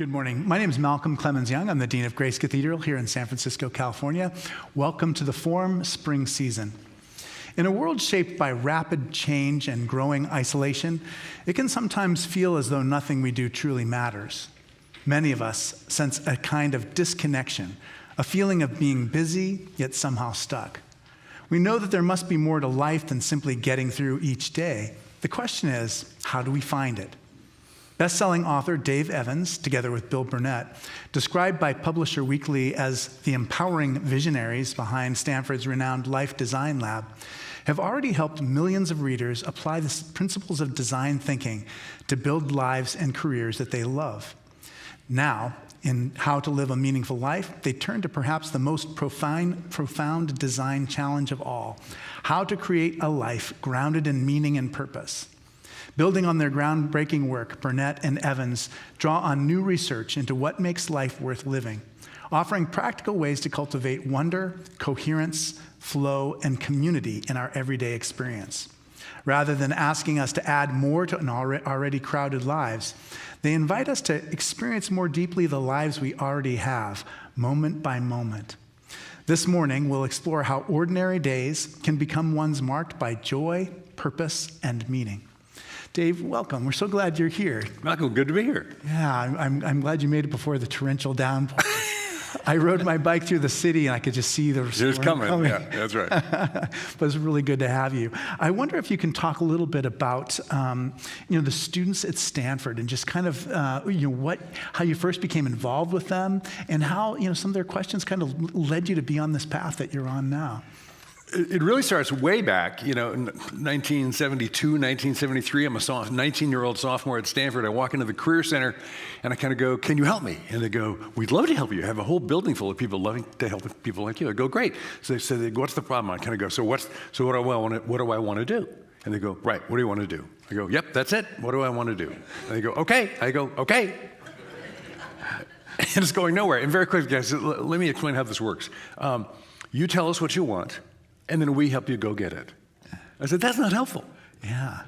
Good morning. My name is Malcolm Clemens Young. I'm the Dean of Grace Cathedral here in San Francisco, California. Welcome to the Forum Spring Season. In a world shaped by rapid change and growing isolation, it can sometimes feel as though nothing we do truly matters. Many of us sense a kind of disconnection, a feeling of being busy, yet somehow stuck. We know that there must be more to life than simply getting through each day. The question is, how do we find it? Bestselling author Dave Evans, together with Bill Burnett, described by Publisher Weekly as the empowering visionaries behind Stanford's renowned Life Design Lab, have already helped millions of readers apply the principles of design thinking to build lives and careers that they love. Now, in How to Live a Meaningful Life, they turn to perhaps the most profound design challenge of all: how to create a life grounded in meaning and purpose. Building on their groundbreaking work, Burnett and Evans draw on new research into what makes life worth living, offering practical ways to cultivate wonder, coherence, flow, and community in our everyday experience. Rather than asking us to add more to an already crowded lives, they invite us to experience more deeply the lives we already have, moment by moment. This morning, we'll explore how ordinary days can become ones marked by joy, purpose, and meaning. Dave, welcome. We're so glad you're here. Malcolm, good to be here. Yeah, I'm glad you made it before the torrential downpour. I rode my bike through the city and I could just see the storm coming. Yeah, that's right. But it's really good to have you. I wonder if you can talk a little bit about the students at Stanford and just kind of how you first became involved with them and how some of their questions kind of led you to be on this path that you're on now. It really starts way back, in 1972, 1973. I'm a 19-year-old sophomore at Stanford. I walk into the Career Center, and I kind of go, "Can you help me?" And they go, "We'd love to help you. I have a whole building full of people loving to help people like you." I go, "Great." So they said, "What's the problem?" I kind of go, what do I want to do?" And they go, "Right, what do you want to do?" I go, "Yep, that's it. What do I want to do?" And they go, "Okay." I go, "Okay." And it's going nowhere. And very quickly, guys, let me explain how this works. You tell us what you want, and then we help you go get it. I said, that's not helpful. Yeah.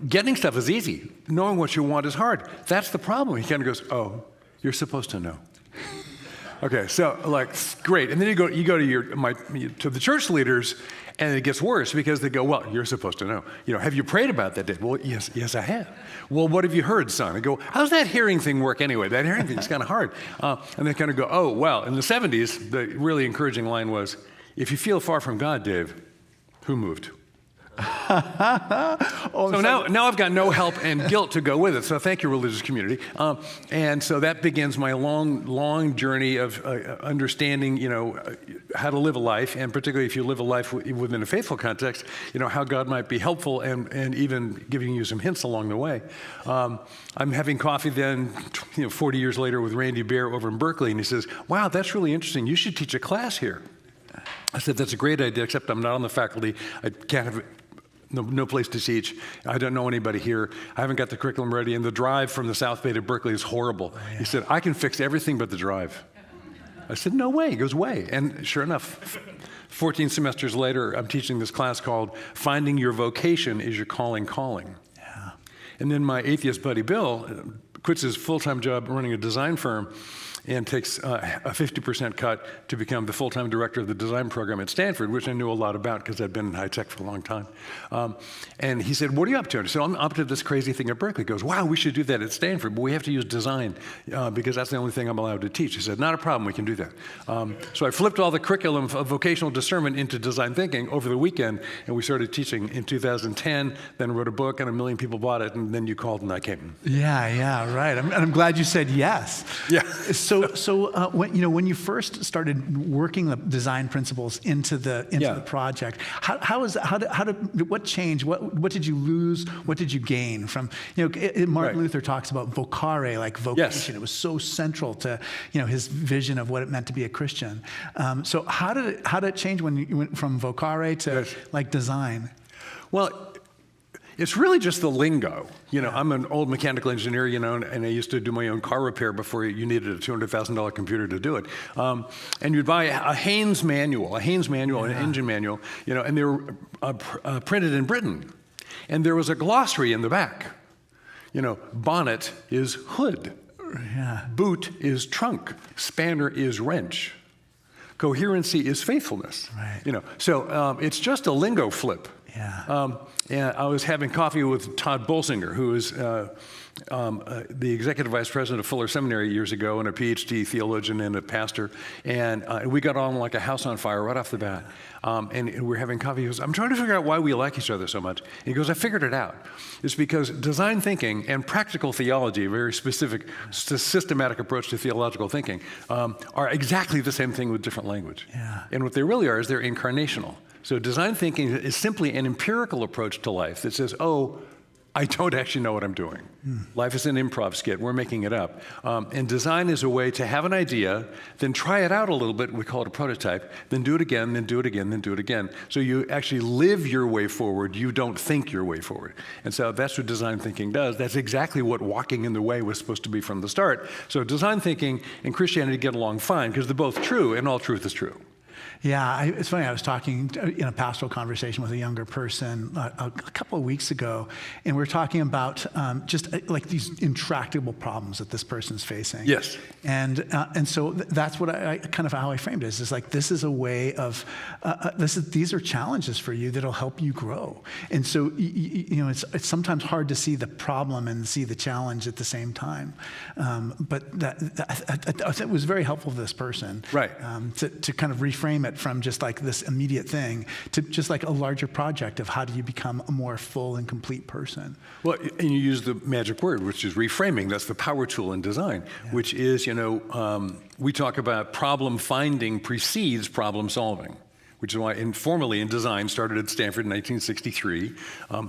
Getting stuff is easy. Knowing what you want is hard. That's the problem. He kind of goes, "Oh, you're supposed to know." Okay, so great. And then you go to the church leaders, and it gets worse because they go, "Well, you're supposed to know. Have you prayed about that day?" "Well, yes, I have." "Well, what have you heard, son?" I go, "How's that hearing thing work anyway? That hearing thing's kind of hard." And they kind of go, "Oh, well." In the 70s, the really encouraging line was, "If you feel far from God, Dave, who moved?" So now I've got no help and guilt to go with it. So thank you, religious community. And so that begins my long journey of understanding, how to live a life, and particularly if you live a life within a faithful context, how God might be helpful and even giving you some hints along the way. I'm having coffee then, 40 years later with Randy Bear over in Berkeley, and he says, "Wow, that's really interesting. You should teach a class here." I said, "That's a great idea, except I'm not on the faculty. I can't have no place to teach. I don't know anybody here. I haven't got the curriculum ready, and the drive from the South Bay to Berkeley is horrible." Oh, yeah. He said, "I can fix everything but the drive." I said, "No way." He goes, "Way." And sure enough, 14 semesters later, I'm teaching this class called Finding Your Vocation is Your Calling. Yeah. And then my atheist buddy Bill quits his full-time job running a design firm and takes a 50% cut to become the full-time director of the design program at Stanford, which I knew a lot about because I'd been in high tech for a long time. And he said, "What are you up to?" And I said, "I'm up to this crazy thing at Berkeley." He goes, "Wow, we should do that at Stanford, but we have to use design because that's the only thing I'm allowed to teach." He said, "Not a problem, we can do that." So I flipped all the curriculum of vocational discernment into design thinking over the weekend, and we started teaching in 2010, then wrote a book, and 1 million people bought it, and then you called and I came. Yeah, right. I'm glad you said yes. Yeah. So when you first started working the design principles into the project, what changed? What did you lose? What did you gain from? Martin Luther talks about vocare, like vocation. Yes. It was so central to his vision of what it meant to be a Christian. So how did it change when you went from vocare to design? Well, it's really just the lingo. I'm an old mechanical engineer, and I used to do my own car repair before you needed a $200,000 computer to do it. And you'd buy a Haynes manual, an engine manual, and they were printed in Britain. And there was a glossary in the back. Bonnet is hood. Yeah. Boot is trunk. Spanner is wrench. Coherency is faithfulness. Right. So it's just a lingo flip. Yeah. And I was having coffee with Todd Bolsinger, who is the executive vice president of Fuller Seminary years ago, and a PhD theologian and a pastor. And we got on like a house on fire right off the bat. And we're having coffee. He goes, I'm trying to figure out why we like each other so much. And he goes, I figured it out. It's because design thinking and practical theology, a very specific, systematic approach to theological thinking, are exactly the same thing with different language. Yeah. And what they really are is they're incarnational. So design thinking is simply an empirical approach to life that says, oh, I don't actually know what I'm doing. Life is an improv skit. We're making it up. And design is a way to have an idea, then try it out a little bit. We call it a prototype. Then do it again, then do it again, then do it again. So you actually live your way forward. You don't think your way forward. And so that's what design thinking does. That's exactly what walking in the way was supposed to be from the start. So design thinking and Christianity get along fine because they're both true, and all truth is true. Yeah, it's funny. I was talking in a pastoral conversation with a younger person a couple of weeks ago, and we were talking about just like these intractable problems that this person's facing. Yes. And so that's what I kind of how I framed it. Is like this is a way of these are challenges for you that'll help you grow. And so it's sometimes hard to see the problem and see the challenge at the same time. But that was very helpful to this person. Right. To kind of reframe it from just like this immediate thing to just like a larger project of how do you become a more full and complete person. Well, and you use the magic word, which is reframing. That's the power tool in design, which is, we talk about problem finding precedes problem solving, which is why informally in design started at Stanford in 1963,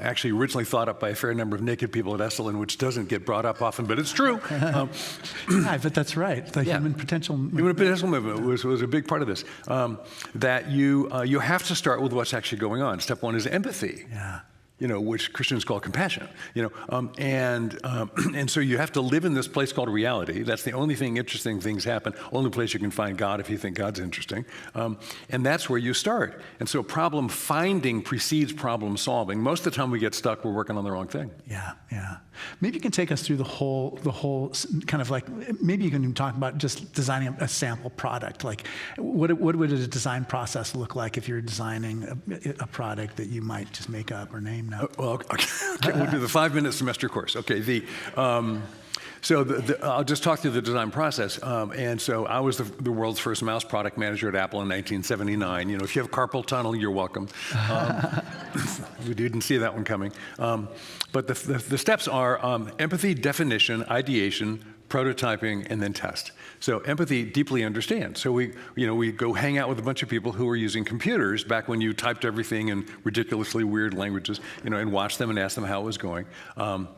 actually originally thought up by a fair number of naked people at Bestselling, which doesn't get brought up often, but it's true. Yeah, but that's right. The human potential movement. Human potential movement was a big part of this. That you have to start with what's actually going on. Step one is empathy. Yeah. Which Christians call compassion, and so you have to live in this place called reality. That's the only thing interesting things happen, only place you can find God if you think God's interesting, and that's where you start. And so problem finding precedes problem solving. Most of the time we get stuck, we're working on the wrong thing. Yeah. Maybe you can take us through the whole kind of like, maybe you can even talk about just designing a sample product. Like what would a design process look like if you're designing a product that you might just make up or name now? Well, okay, we'll do the 5-minute semester course. Okay, I'll just talk through the design process. And so I was the world's first mouse product manager at Apple in 1979. If you have carpal tunnel, you're welcome. We didn't see that one coming. But the steps are empathy, definition, ideation, prototyping, and then test. So empathy, deeply understand. So we go hang out with a bunch of people who were using computers back when you typed everything in ridiculously weird languages, and watch them and ask them how it was going.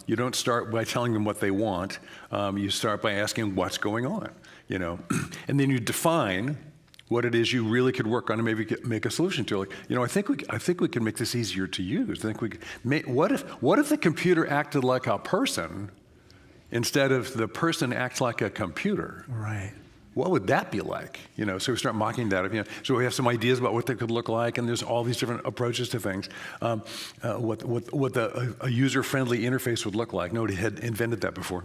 You don't start by telling them what they want. You start by asking what's going on, and then you define what it is you really could work on and maybe make a solution to. Like, I think we can make this easier to use. I think we could what if the computer acted like a person instead of the person acts like a computer? Right. What would that be like? So we start mocking that. So we have some ideas about what that could look like, and there's all these different approaches to things. What a user-friendly interface would look like. Nobody had invented that before.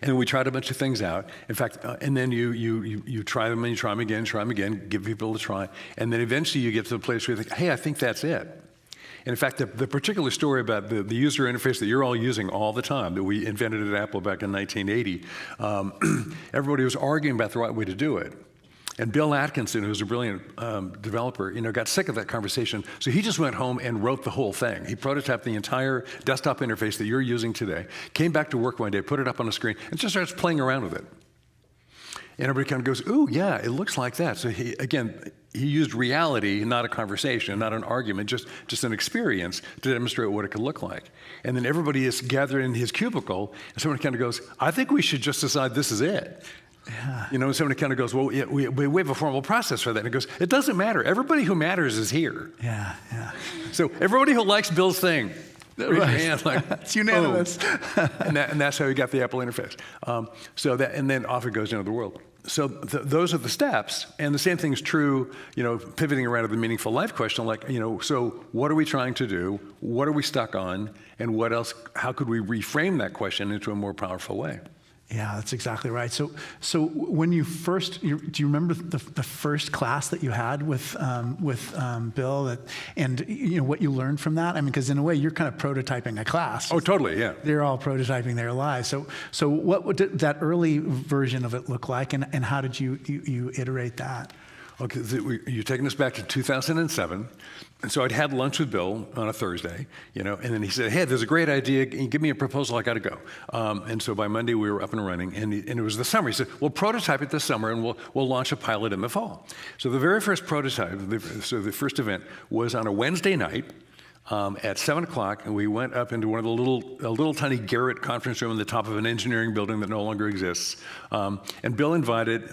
And we tried a bunch of things out. In fact, and then you try them and you try them again, give people a try, and then eventually you get to the place where you think, hey, I think that's it. And in fact, the particular story about the user interface that you're all using all the time, that we invented at Apple back in 1980, everybody was arguing about the right way to do it. And Bill Atkinson, who's a brilliant developer, got sick of that conversation. So he just went home and wrote the whole thing. He prototyped the entire desktop interface that you're using today, came back to work one day, put it up on a screen, and just starts playing around with it. And everybody kind of goes, ooh, yeah, it looks like that. So he used reality, not a conversation, not an argument, just an experience to demonstrate what it could look like. And then everybody is gathered in his cubicle, and someone kind of goes, I think we should just decide this is it. Yeah. And somebody kind of goes, well, yeah, we have a formal process for that. And it goes, it doesn't matter. Everybody who matters is here. Yeah. So everybody who likes Bill's thing, raise your hand, it's unanimous. and that's how we got the Apple interface. And then off it goes into the world. So those are the steps, and the same thing is true, pivoting around to the meaningful life question, like, so what are we trying to do? What are we stuck on? And what else, how could we reframe that question into a more powerful way? Yeah, that's exactly right. So when you first, do you remember the first class that you had with Bill, and what you learned from that? I mean, because in a way you're kind of prototyping a class. Oh, totally, yeah. They're all prototyping their lives. So what did that early version of it look like, and how did you iterate that? Okay, you're taking us back to 2007. And so I'd had lunch with Bill on a Thursday, and then he said, hey, there's a great idea. Give me a proposal. I got to go. And so by Monday, we were up and running. And it was the summer. He said, we'll prototype it this summer, and we'll launch a pilot in the fall. So the very first prototype, the first event, was on a Wednesday night at 7 o'clock. And we went up into one of the little tiny garret conference room on the top of an engineering building that no longer exists. And Bill invited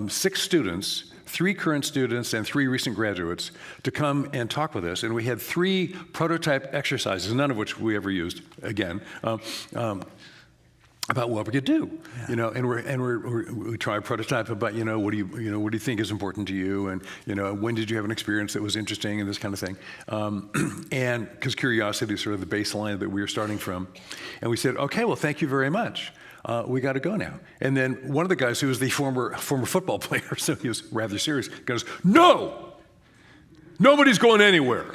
6 students, 3 current students and 3 recent graduates, to come and talk with us. And we had 3 prototype exercises, none of which we ever used again, about what we could do. Yeah. And we try a prototype about, what do you think is important to you, and when did you have an experience that was interesting, and this kind of thing. And because curiosity is sort of the baseline that we were starting from. And we said, okay, well, thank you very much. We got to go now. And then one of the guys, who was the former football player, so he was rather serious, goes, no, nobody's going anywhere.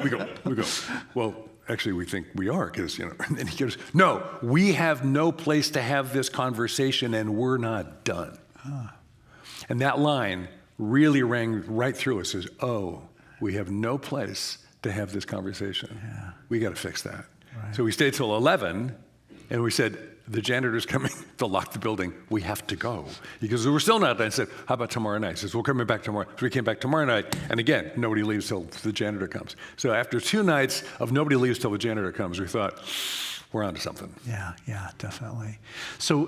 We go, well, actually, we think we are, because, and he goes, no, we have no place to have this conversation, and we're not done. And that line really rang right through us as, oh, we have no place to have this conversation. Yeah. We got to fix that. Right. So we stayed till 11, and we said, the janitor's coming to lock the building. We have to go. Because we're still not done. I said, how about tomorrow night? He says, we're coming back tomorrow. So we came back tomorrow night, and again, nobody leaves till the janitor comes. So after 2 nights of nobody leaves till the janitor comes, we thought, we're onto something. Yeah, definitely. So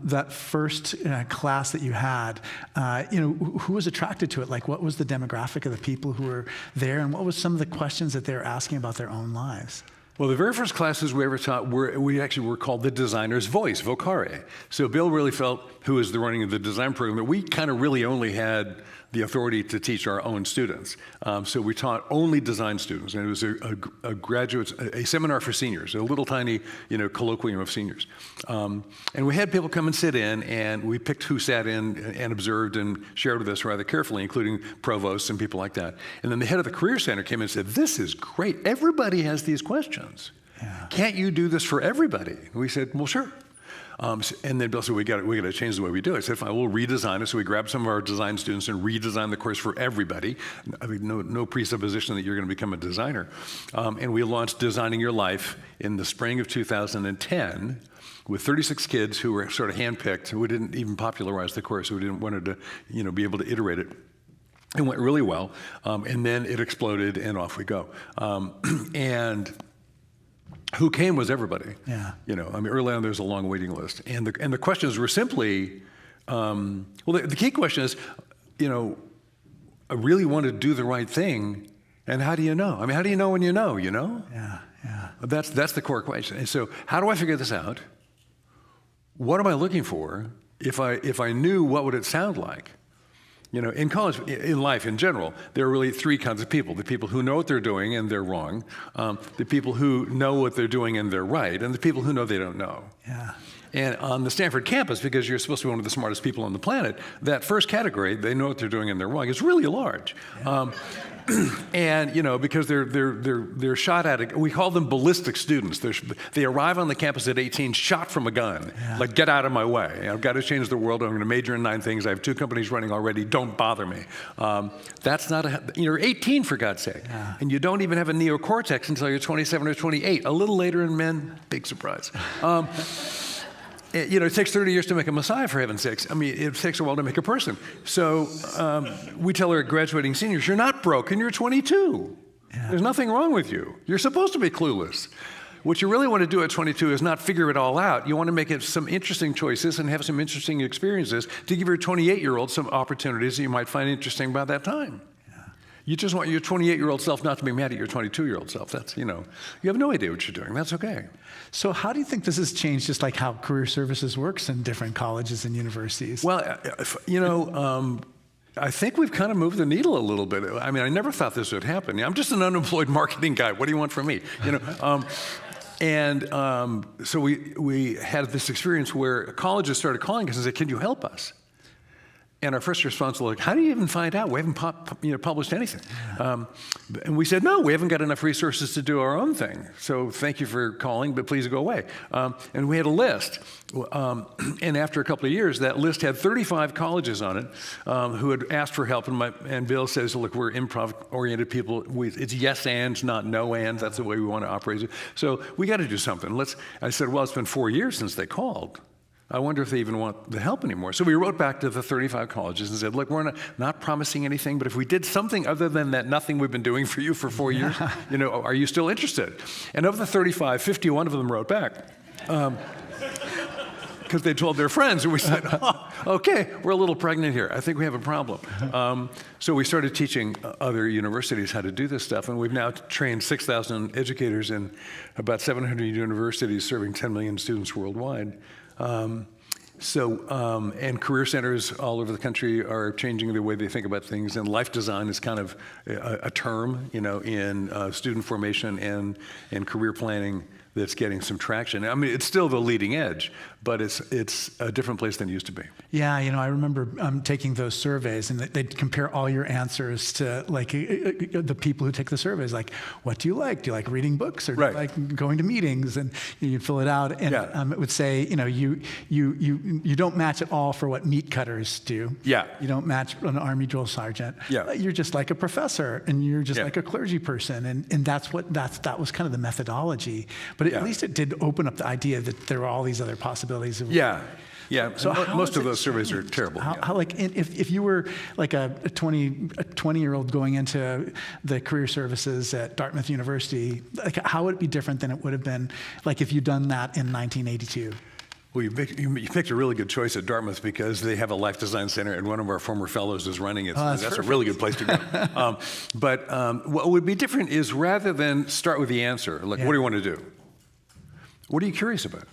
that first class that you had, who was attracted to it? Like, what was the demographic of the people who were there, and what was some of the questions that they were asking about their own lives? Well, the very first classes we ever taught were called the designer's voice, vocare. So Bill really felt, who was the running of the design program, that we kind of really only had the authority to teach our own students. So we taught only design students, and it was a seminar for seniors, a little tiny, colloquium of seniors. And we had people come and sit in, and we picked who sat in and observed and shared with us rather carefully, including provosts and people like that. And then the head of the Career Center came in and said, this is great. Everybody has these questions. Yeah. Can't you do this for everybody? And we said, well, sure. And then Bill said, we got to change the way we do it. I said, fine, we'll redesign it. So we grabbed some of our design students and redesigned the course for everybody. I mean, no presupposition that you're going to become a designer. And we launched Designing Your Life in the spring of 2010 with 36 kids who were sort of handpicked, who didn't even popularize the course, who wanted to, be able to iterate it. It went really well. And then it exploded, and off we go. And who came was everybody. Yeah. Early on, there's a long waiting list. And the questions were simply, the key question is, I really want to do the right thing, and how do you know? How do you know when you know, Yeah. That's the core question. And so how do I figure this out? What am I looking for? If I knew, what would it sound like? In college, in life in general, there are really 3 kinds of people. The people who know what they're doing and they're wrong, the people who know what they're doing and they're right, and the people who know they don't know. Yeah. And on the Stanford campus, because you're supposed to be one of the smartest people on the planet, that first category, they know what they're doing and they're wrong, is really large. Yeah. And because they're shot at it, we call them ballistic students. They arrive on the campus at 18, shot from a gun. Yeah. Like, get out of my way. I've got to change the world. I'm going to major in 9 things. I have 2 companies running already. Don't bother me. That's not you're 18, for God's sake. Yeah. And you don't even have a neocortex until you're 27 or 28. A little later in men, big surprise. It takes 30 years to make a Messiah, for heaven's sakes. It takes a while to make a person. So we tell our graduating seniors, you're not broken, you're 22. Yeah. There's nothing wrong with you. You're supposed to be clueless. What you really want to do at 22 is not figure it all out. You want to make some interesting choices and have some interesting experiences to give your 28-year-old some opportunities that you might find interesting by that time. You just want your 28-year-old self not to be mad at your 22-year-old self. That's, you have no idea what you're doing. That's okay. So how do you think this has changed, just like how career services works in different colleges and universities? Well, I think we've kind of moved the needle a little bit. I never thought this would happen. I'm just an unemployed marketing guy. What do you want from me? And so we had this experience where colleges started calling us and said, "Can you help us?" And our first response was like, "How do you even find out? We haven't published anything." And we said, "No, we haven't got enough resources to do our own thing. So thank you for calling, but please go away." And we had a list. And after a couple of years, that list had 35 colleges on it who had asked for help. And Bill says, "Look, we're improv-oriented people. It's yes ands, not no ands. That's the way we want to operate. So we got to do something." I said, "Well, it's been 4 years since they called. I wonder if they even want the help anymore." So we wrote back to the 35 colleges and said, "Look, we're not promising anything, but if we did something other than that nothing we've been doing for you for 4 years, are you still interested?" And of the 35, 51 of them wrote back. Because they told their friends, and we said, "Oh, okay, we're a little pregnant here. I think we have a problem." So we started teaching other universities how to do this stuff, and we've now trained 6,000 educators in about 700 universities serving 10 million students worldwide. And career centers all over the country are changing the way they think about things, and life design is kind of a term, in student formation and career planning that's getting some traction. I mean, it's still the leading edge, but it's a different place than it used to be. Yeah, I remember taking those surveys, and they'd compare all your answers to the people who take the surveys. Like, what do you like? Do you like reading books, or do you like going to meetings? And you'd fill it out, and it would say, you don't match at all for what meat cutters do. Yeah. You don't match an Army drill sergeant. Yeah. You're just like a professor, and you're just like a clergy person, and that was kind of the methodology. But at least it did open up the idea that there were all these other possibilities. Yeah. So most of those surveys are terrible. If you were like a 20-year-old going into the career services at Dartmouth University, how would it be different than it would have been like if you'd done that in 1982? Well, you picked a really good choice at Dartmouth because they have a life design center, and one of our former fellows is running it. That's a really good place to go. But what would be different is rather than start with the answer, what do you want to do? What are you curious about?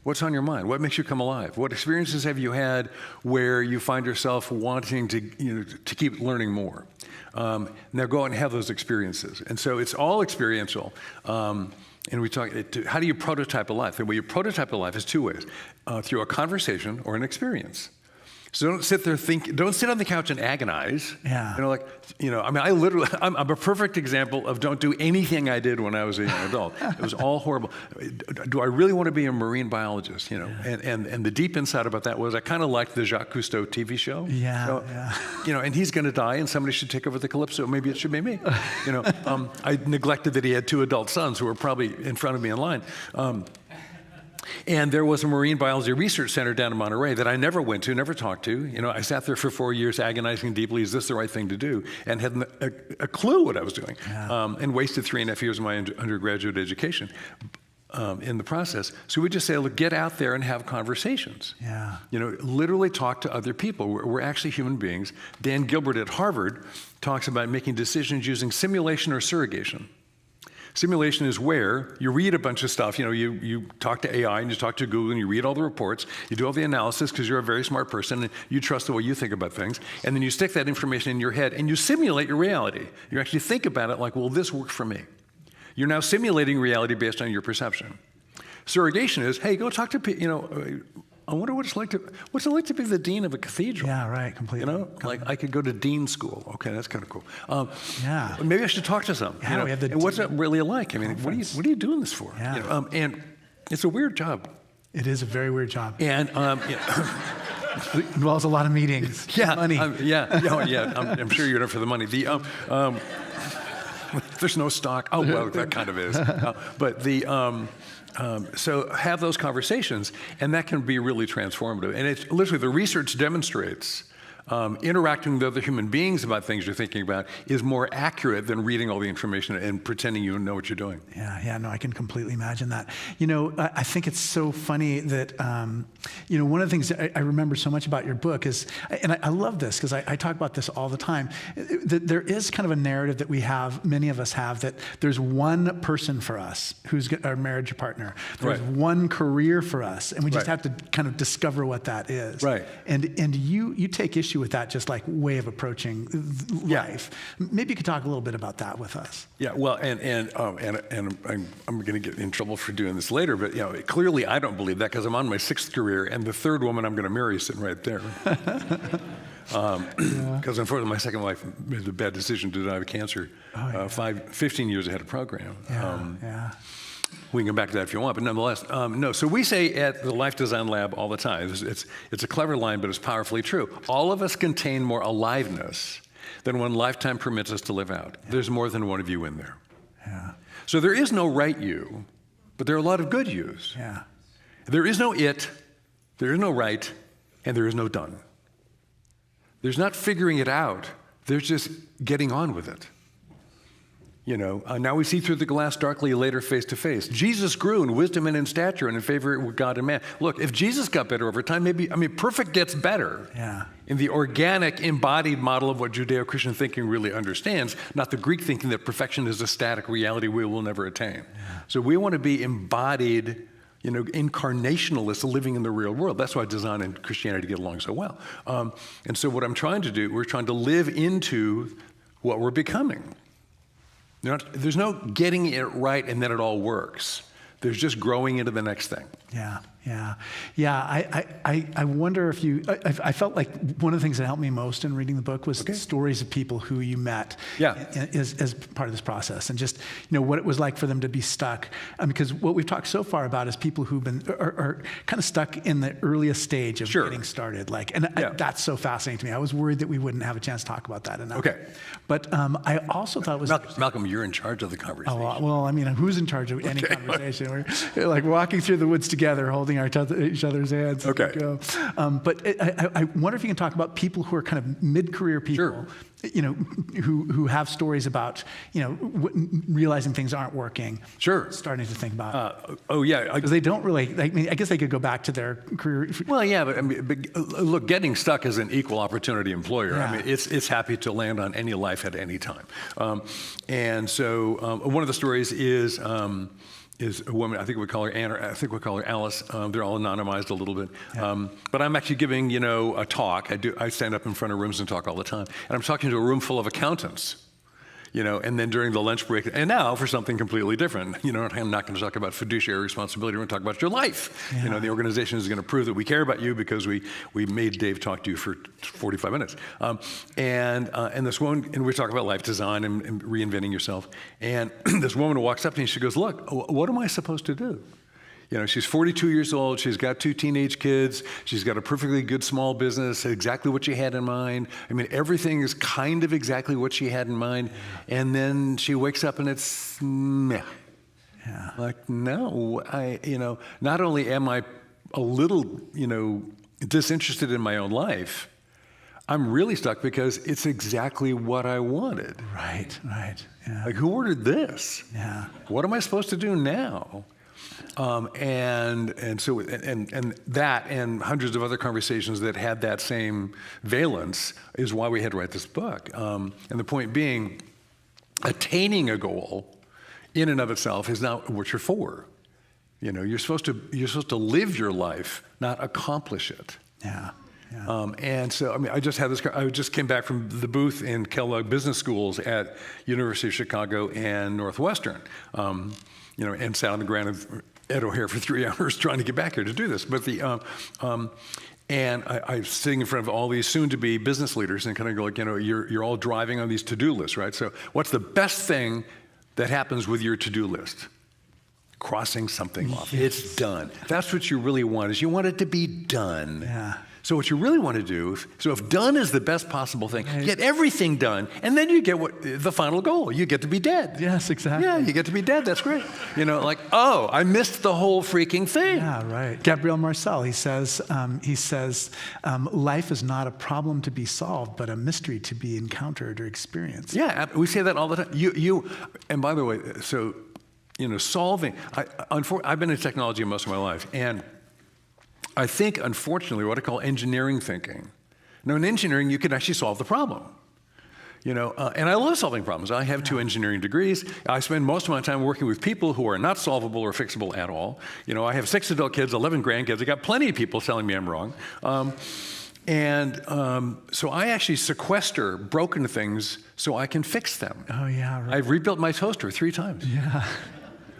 What's on your mind? What makes you come alive? What experiences have you had where you find yourself wanting to keep learning more? Now go out and have those experiences. And so it's all experiential. And we talk, how do you prototype a life? The way you prototype a life is two ways: through a conversation or an experience. So don't sit there don't sit on the couch and agonize. Yeah. I'm a perfect example of don't do anything I did when I was a young adult. It was all horrible. Do I really want to be a marine biologist? And the deep insight about that was I kind of liked the Jacques Cousteau TV show. And he's going to die and somebody should take over the Calypso. Maybe it should be me. I neglected that he had 2 adult sons who were probably in front of me in line. And there was a marine biology research center down in Monterey that I never went to, never talked to. I sat there for 4 years agonizing deeply, is this the right thing to do? And hadn't a clue what I was doing. And wasted 3.5 years of my undergraduate education in the process. So we just say, look, get out there and have conversations. Literally talk to other people. We're actually human beings. Dan Gilbert at Harvard talks about making decisions using simulation or surrogation. Simulation is where you read a bunch of stuff. You talk to AI and you talk to Google and you read all the reports. You do all the analysis because you're a very smart person and you trust the way you think about things. And then you stick that information in your head and you simulate your reality. You actually think about it like, will this work for me? You're now simulating reality based on your perception. Surrogation is, hey, go talk to I wonder what's it like to be the dean of a cathedral? Yeah, right, completely. I could go to dean school. Okay, that's kind of cool. Maybe I should talk to some. Yeah, we have and what's it really like? I mean, what are you doing this for? Yeah. And it's a weird job. It is a very weird job. And it involves a lot of meetings. Money. I'm sure you're in it for the money. There's no stock. Oh well, that kind of is. So have those conversations, and that can be really transformative. And it's literally, the research demonstrates interacting with other human beings about things you're thinking about is more accurate than reading all the information and pretending you know what you're doing. No, I can completely imagine that. I think it's so funny that, one of the things I remember so much about your book is, and I love this because I talk about this all the time, that there is kind of a narrative that we have, many of us have, that there's one person for us who's our marriage partner. There's one career for us, and we just have to kind of discover what that is. Right. And you take issue issue with that just like way of approaching life. Maybe you could talk a little bit about that with us. Yeah, well, and I'm going to get in trouble for doing this later, but clearly I don't believe that because I'm on my 6th career, and the 3rd woman I'm going to marry is sitting right there. Because unfortunately, my second wife made a bad decision to die of cancer 15 years ahead of program. We can come back to that if you want, but nonetheless, no. So we say at the Life Design Lab all the time, it's a clever line, but it's powerfully true. All of us contain more aliveness than one lifetime permits us to live out. There's more than one of you in there. So there is no right you, but there are a lot of good yous. There is no it, there is no right, and there is no done. There's not figuring it out. There's just getting on with it. Now we see through the glass darkly, later face to face. Jesus grew in wisdom and in stature and in favor with God and man. Look, if Jesus got better over time, perfect gets better. In the organic, embodied model of what Judeo-Christian thinking really understands, not the Greek thinking that perfection is a static reality we will never attain. So we want to be embodied, incarnationalists living in the real world. That's why design and Christianity get along so well. And so what I'm trying to do, we're trying to live into what we're becoming. There's no getting it right and then it all works. There's just growing into the next thing. I wonder if you, I felt like one of the things that helped me most in reading the book was stories of people who you met as part of this process, and just what it was like for them to be stuck. Because what we've talked so far about is people who've been are kind of stuck in the earliest stage of getting started. That's so fascinating to me. I was worried that we wouldn't have a chance to talk about that enough. But I also thought it was Malcolm, you're in charge of the conversation. Who's in charge of any conversation? We're like walking through the woods together, holding each other's hands. Go. But I wonder if you can talk about people who are kind of mid-career people, who have stories about, realizing things aren't working. Starting to think about because they don't really, I guess they could go back to their career. But look, getting stuck is an equal opportunity employer. It's happy to land on any life at any time. And so one of the stories is a woman, I think we call her Anne, or I think we call her Alice. They're all anonymized a little bit. But I'm actually giving, a talk. I stand up in front of rooms and talk all the time. And I'm talking to a room full of accountants, and then during the lunch break, and now for something completely different. I'm not going to talk about fiduciary responsibility. We're going to talk about your life. The organization is going to prove that we care about you because we made Dave talk to you for 45 minutes. And this woman, and we talk about life design and reinventing yourself. And this woman walks up to me and she goes, "Look, what am I supposed to do?" She's 42 years old. She's got 2 teenage kids. She's got a perfectly good small business, exactly what she had in mind. Everything is kind of exactly what she had in mind. And then she wakes up and it's meh. Like, no, not only am I a little, disinterested in my own life, I'm really stuck because it's exactly what I wanted. Right. Like, who ordered this? What am I supposed to do now? And so that and hundreds of other conversations that had that same valence is why we had to write this book. And the point being, attaining a goal in and of itself is not what you're for. You're supposed to live your life, not accomplish it. And so, I just came back from the booth in Kellogg Business Schools at University of Chicago and Northwestern, and sat on the ground at O'Hare for 3 hours trying to get back here to do this. But and I was sitting in front of all these soon-to-be business leaders and kind of go like, you're all driving on these to-do lists, right? So what's the best thing that happens with your to-do list? Crossing something off. It's done. That's what you really want, is you want it to be done. So what you really want to do, so if done is the best possible thing, get everything done, and then you get the final goal. You get to be dead. Yes, exactly. Yeah, you get to be dead. That's great. I missed the whole freaking thing. Yeah, right. Gabriel Marcel, he says, life is not a problem to be solved, but a mystery to be encountered or experienced. Yeah, we say that all the time. And by the way, so, solving, I've been in technology most of my life, and I think, unfortunately, what I call engineering thinking. Now, in engineering, you can actually solve the problem. And I love solving problems. I have 2 engineering degrees. I spend most of my time working with people who are not solvable or fixable at all. I have 6 adult kids, 11 grandkids. I got plenty of people telling me I'm wrong. And so I actually sequester broken things so I can fix them. Oh, yeah. Right. I've rebuilt my toaster 3 times. Yeah.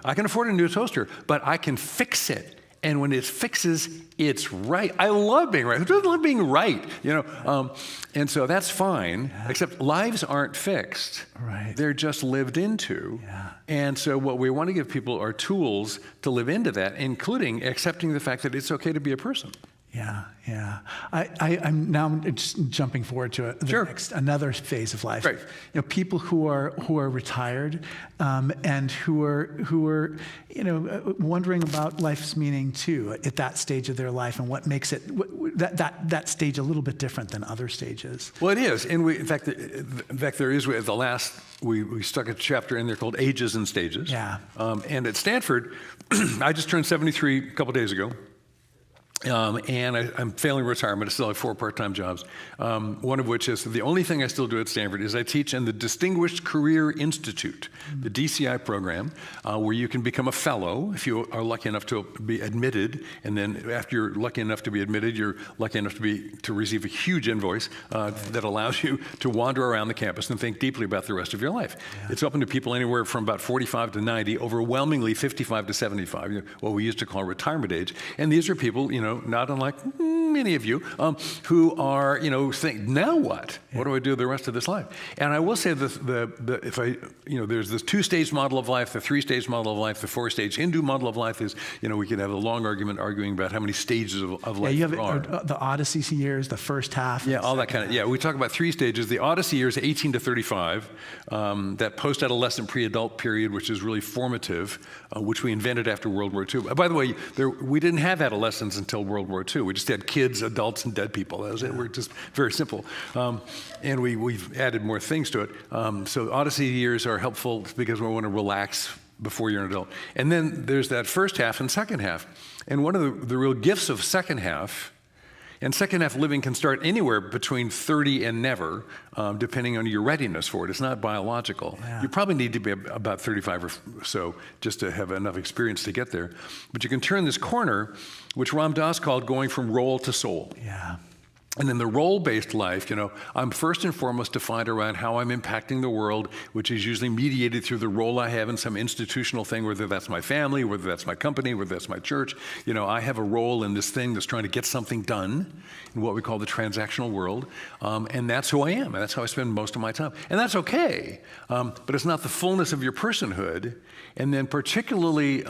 I can afford a new toaster, but I can fix it. And when it fixes, it's right. I love being right. Who doesn't love being right? And so that's fine, except lives aren't fixed. Right. They're just lived into. Yeah. And so what we want to give people are tools to live into that, including accepting the fact that it's okay to be a person. Yeah, yeah. I'm now just jumping forward to another phase of life. Right. People who are retired and who are wondering about life's meaning too at that stage of their life, and what makes it that stage a little bit different than other stages. Well, it is, and in fact, there is at the last we stuck a chapter in there called Ages and Stages. Yeah. And at Stanford, I just turned 73 a couple days ago. And I'm failing retirement. I still have 4 part-time jobs, one of which is the only thing I still do at Stanford is I teach in the Distinguished Career Institute, the DCI program, where you can become a fellow if you are lucky enough to be admitted. And then after you're lucky enough to be admitted, you're lucky enough to receive a huge invoice that allows you to wander around the campus and think deeply about the rest of your life. Yeah. It's open to people anywhere from about 45 to 90, overwhelmingly 55 to 75, what we used to call retirement age. And these are people, not unlike many of you, who are, think, now what? Yeah. What do I do the rest of this life? And I will say there's this 2-stage model of life, the 3-stage model of life, the 4-stage Hindu model of life is, we could have a long argument arguing about how many stages of life you have there are. The Odyssey years, the first half. Yeah, all that kind of, we talk about 3 stages. The Odyssey years, 18 to 35, that post-adolescent pre-adult period, which is really formative, which we invented after World War II. By the way, we didn't have adolescents until World War II. We just had kids, adults, and dead people. That was it. We're just very simple. And we've added more things to it. So Odyssey years are helpful because we want to relax before you're an adult. And then there's that first half and second half. And one of the real gifts of second half, and second half living can start anywhere between 30 and never, depending on your readiness for it. It's not biological. Yeah. You probably need to be about 35 or so just to have enough experience to get there. But you can turn this corner, which Ram Dass called going from role to soul. Yeah. And in the role-based life, I'm first and foremost defined around how I'm impacting the world, which is usually mediated through the role I have in some institutional thing, whether that's my family, whether that's my company, whether that's my church. I have a role in this thing that's trying to get something done in what we call the transactional world. And that's who I am, and that's how I spend most of my time. And that's okay, but it's not the fullness of your personhood. And then particularly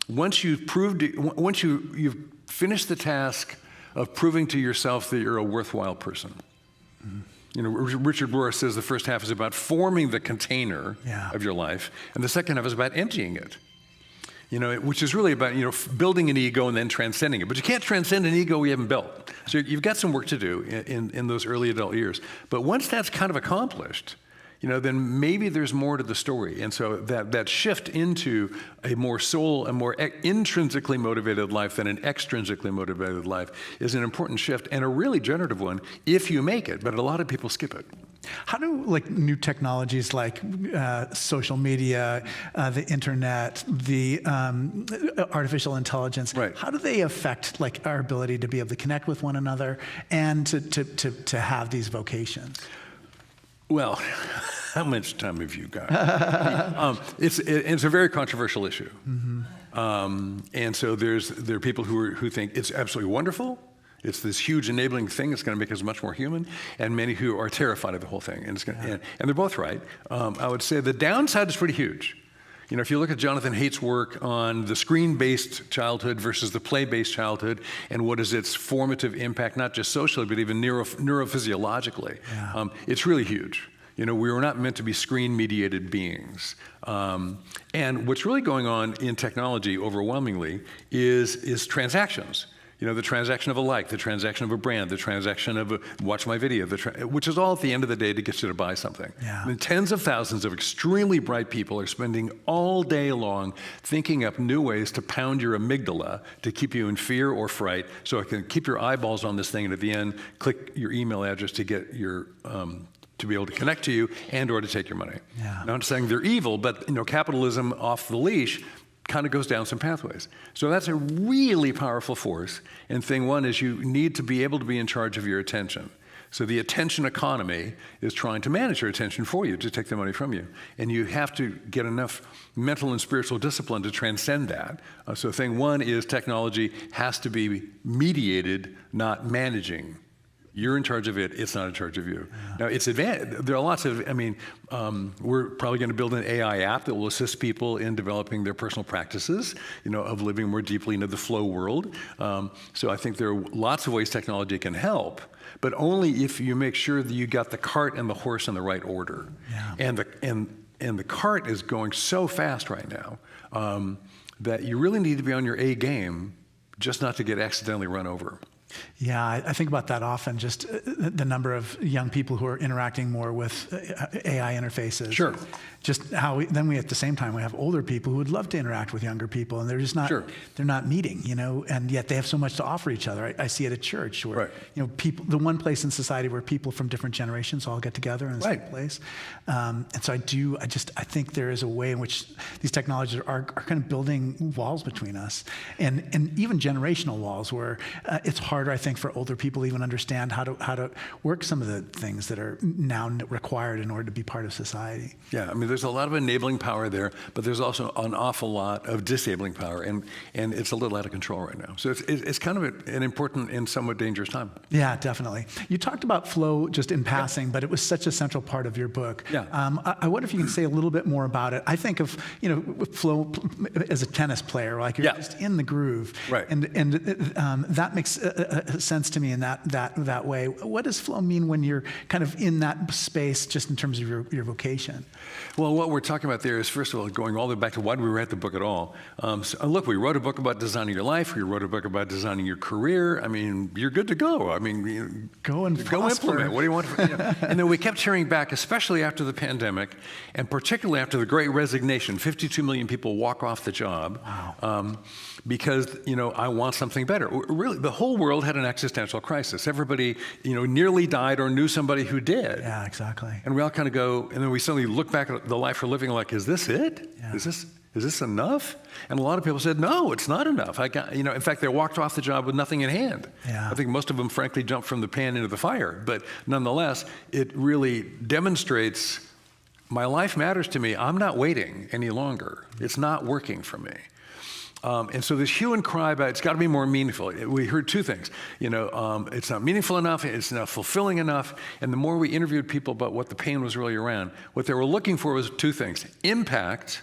once you've finished the task of proving to yourself that you're a worthwhile person. Mm-hmm. Richard Rohr says the first half is about forming the container of your life, and the second half is about emptying it. Which is really about building an ego and then transcending it. But you can't transcend an ego we haven't built. So you've got some work to do in those early adult years. But once that's kind of accomplished, then maybe there's more to the story. And so that shift into a more intrinsically motivated life than an extrinsically motivated life is an important shift and a really generative one if you make it, but a lot of people skip it. How do new technologies like social media, the internet, the artificial intelligence, right, how do they affect our ability to be able to connect with one another and to have these vocations? Well, how much time have you got? It's a very controversial issue. Mm-hmm. And so there are people who think it's absolutely wonderful. It's this huge enabling thing that's going to make us much more human, and many who are terrified of the whole thing. And they're both right. I would say the downside is pretty huge. If you look at Jonathan Haidt's work on the screen-based childhood versus the play-based childhood, and what is its formative impact, not just socially, but even neurophysiologically, it's really huge. We were not meant to be screen-mediated beings. And what's really going on in technology overwhelmingly is transactions. The transaction of a like, the transaction of a brand, the transaction of watch my video, which is all at the end of the day to get you to buy something. Yeah. And tens of thousands of extremely bright people are spending all day long thinking up new ways to pound your amygdala to keep you in fear or fright, so it can keep your eyeballs on this thing, and at the end, click your email address to get your to be able to connect to you and or to take your money. Yeah. Not saying they're evil, but capitalism off the leash kind of goes down some pathways. So that's a really powerful force. And thing one is you need to be able to be in charge of your attention. So the attention economy is trying to manage your attention for you, to take the money from you. And you have to get enough mental and spiritual discipline to transcend that. So thing one is technology has to be mediated, not managing. You're in charge of it, it's not in charge of you. Now, there are lots of, we're probably going to build an AI app that will assist people in developing their personal practices, of living more deeply into the flow world. So I think there are lots of ways technology can help, but only if you make sure that you got the cart and the horse in the right order. Yeah. And the cart is going so fast right now that you really need to be on your A game just not to get accidentally run over. Yeah, I think about that often, just the number of young people who are interacting more with AI interfaces. Sure. Just how then we at the same time we have older people who would love to interact with younger people, and they're just not. Sure. They're not meeting, and yet they have so much to offer each other. I see it at church where people, the one place in society where people from different generations all get together in the same place. And so I think there is a way in which these technologies are kind of building walls between us, and even generational walls where it's harder, I think, for older people to even understand how to work some of the things that are now required in order to be part of society. Yeah, there's a lot of enabling power there, but there's also an awful lot of disabling power, and it's a little out of control right now. So it's kind of an important and somewhat dangerous time. Yeah, definitely. You talked about flow just in passing, but it was such a central part of your book. Yeah. I wonder if you can say a little bit more about it. I think of flow as a tennis player, like you're just in the groove, right? And that makes sense to me in that way. What does flow mean when you're kind of in that space, just in terms of your vocation? Well, what we're talking about there is, first of all, going all the way back to why did we write the book at all. Look, we wrote a book about designing your life. We wrote a book about designing your career. You're good to go. Go and go implement. What do you want? And then we kept hearing back, especially after the pandemic, and particularly after the Great Resignation. 52 million people walk off the job. Wow. Because, I want something better. Really, the whole world had an existential crisis. Everybody, nearly died or knew somebody who did. Yeah, exactly. And we all kind of go, and then we suddenly look back at the life we're living like, is this it? Yeah. Is this enough? And a lot of people said, no, it's not enough. In fact, they walked off the job with nothing in hand. Yeah. I think most of them, frankly, jumped from the pan into the fire. But nonetheless, it really demonstrates my life matters to me. I'm not waiting any longer. It's not working for me. And so this hue and cry about it's got to be more meaningful. We heard two things. It's not meaningful enough, it's not fulfilling enough. And the more we interviewed people about what the pain was really around, what they were looking for was two things: impact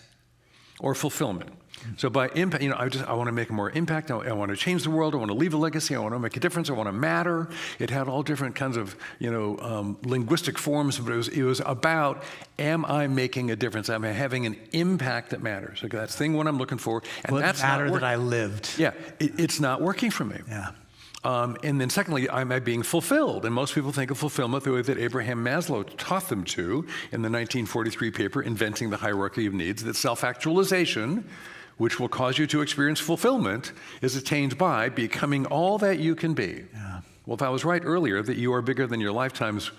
or fulfillment. So by impact, I want to make more impact. I want to change the world. I want to leave a legacy. I want to make a difference. I want to matter. It had all different kinds of, linguistic forms, but it was about, am I making a difference? Am I having an impact that matters? Okay, that's thing one I'm looking for. And that's matter that I lived. Yeah, it's not working for me. Yeah. And then secondly, am I being fulfilled? And most people think of fulfillment the way that Abraham Maslow taught them to in the 1943 paper, Inventing the Hierarchy of Needs, that self-actualization, which will cause you to experience fulfillment, is attained by becoming all that you can be. Yeah. Well, if I was right earlier that you are bigger than your lifetime's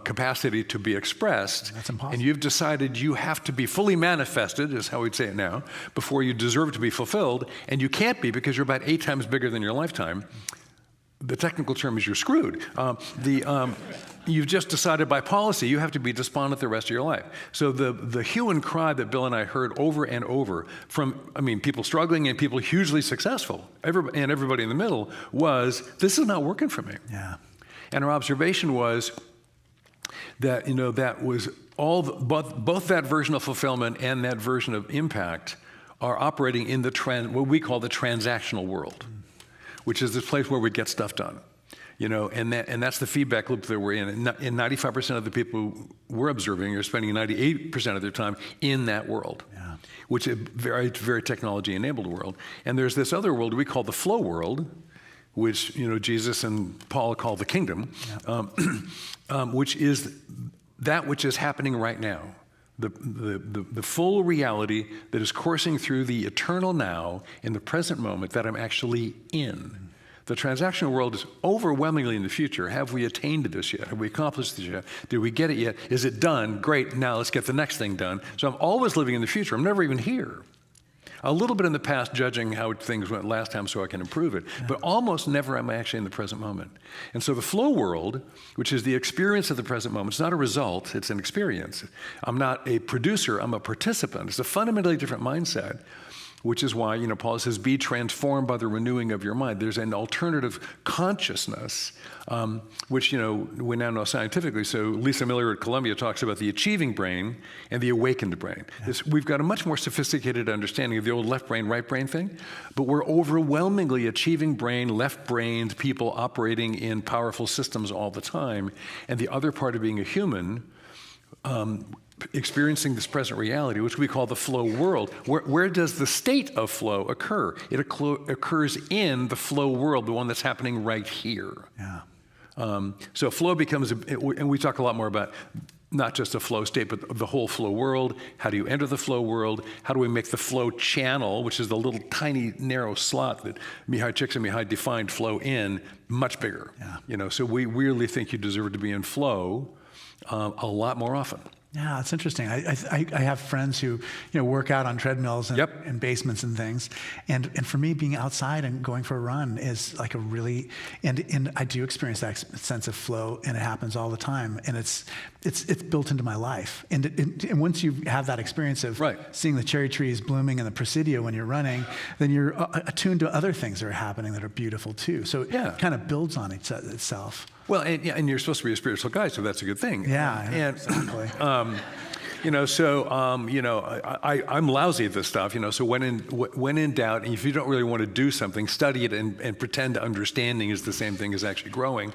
capacity to be expressed, that's impossible. And you've decided you have to be fully manifested, is how we'd say it now, before you deserve to be fulfilled, and you can't be because you're about 8 times bigger than your lifetime, the technical term is you're screwed. You've just decided by policy you have to be despondent the rest of your life. So the hue and cry that Bill and I heard over and over from, people struggling and people hugely successful, and everybody in the middle, was, this is not working for me. Yeah. And our observation was that, that was both that version of fulfillment and that version of impact are operating in what we call the transactional world, which is this place where we get stuff done. And that's the feedback loop that we're in. And 95% of the people we're observing are spending 98% of their time in that world, which is a very, very technology-enabled world. And there's this other world we call the flow world, which Jesus and Paul call the kingdom, which is that which is happening right now. The full reality that is coursing through the eternal now in the present moment that I'm actually in. The transactional world is overwhelmingly in the future. Have we attained this yet? Have we accomplished this yet? Did we get it yet? Is it done? Great, now let's get the next thing done. So I'm always living in the future. I'm never even here. a little bit in the past, judging how things went last time so I can improve it, but almost never am I actually in the present moment. And so the flow world, which is the experience of the present moment, it's not a result, it's an experience. I'm not a producer, I'm a participant. It's a fundamentally different mindset, which is why, Paul says, be transformed by the renewing of your mind. There's an alternative consciousness, which, we now know scientifically. So Lisa Miller at Columbia talks about the achieving brain and the awakened brain. We've got a much more sophisticated understanding of the old left brain, right brain thing, but we're overwhelmingly achieving brain, left-brained people operating in powerful systems all the time. And the other part of being a human, experiencing this present reality, which we call the flow world. Where does the state of flow occur? It occurs in the flow world, the one that's happening right here. Yeah. So flow becomes, and we talk a lot more about not just a flow state, but the whole flow world. How do you enter the flow world? How do we make the flow channel, which is the little tiny narrow slot that Mihai Csikszentmihalyi defined flow in, much bigger? Yeah. So we really think you deserve to be in flow a lot more often. Yeah, it's interesting. I have friends who work out on treadmills and in basements and things, and for me, being outside and going for a run is like a really and I do experience that sense of flow, and it happens all the time, and it's built into my life. And once you have that experience of seeing the cherry trees blooming in the Presidio when you're running, then you're attuned to other things that are happening that are beautiful too. So it kind of builds on itself. Well, and you're supposed to be a spiritual guy, so that's a good thing. Yeah, and, exactly. I'm lousy at this stuff, So when in doubt, and if you don't really want to do something, study it and pretend understanding is the same thing as actually growing.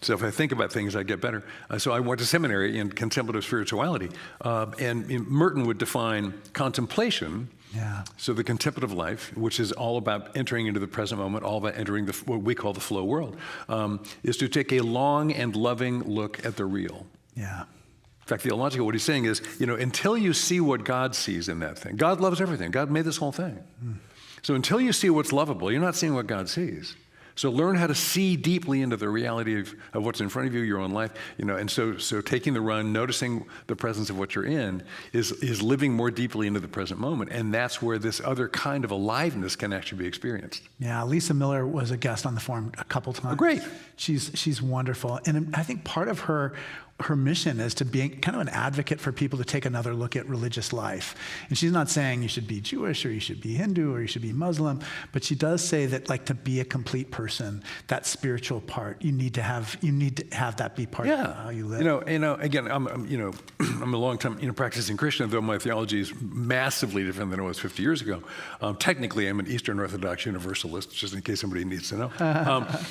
So if I think about things, I get better. So I went to seminary in contemplative spirituality, and Merton would define contemplation. Yeah. So the contemplative life, which is all about entering into the present moment, all about entering what we call the flow world, is to take a long and loving look at the real. Yeah. In fact, theologically, what he's saying is, until you see what God sees in that thing, God loves everything. God made this whole thing. So until you see what's lovable, you're not seeing what God sees. So learn how to see deeply into the reality of what's in front of you, your own life, and so taking the run, noticing the presence of what you're in is living more deeply into the present moment. And that's where this other kind of aliveness can actually be experienced. Yeah, Lisa Miller was a guest on the forum a couple times. Oh, great. She's wonderful. And I think part of her mission is to be kind of an advocate for people to take another look at religious life. And she's not saying you should be Jewish or you should be Hindu or you should be Muslim, but she does say that to be a complete person, that spiritual part, you need to have that be part of how you live. Again, I'm a long time practicing Christian, though my theology is massively different than it was 50 years ago. Technically, I'm an Eastern Orthodox Universalist, just in case somebody needs to know,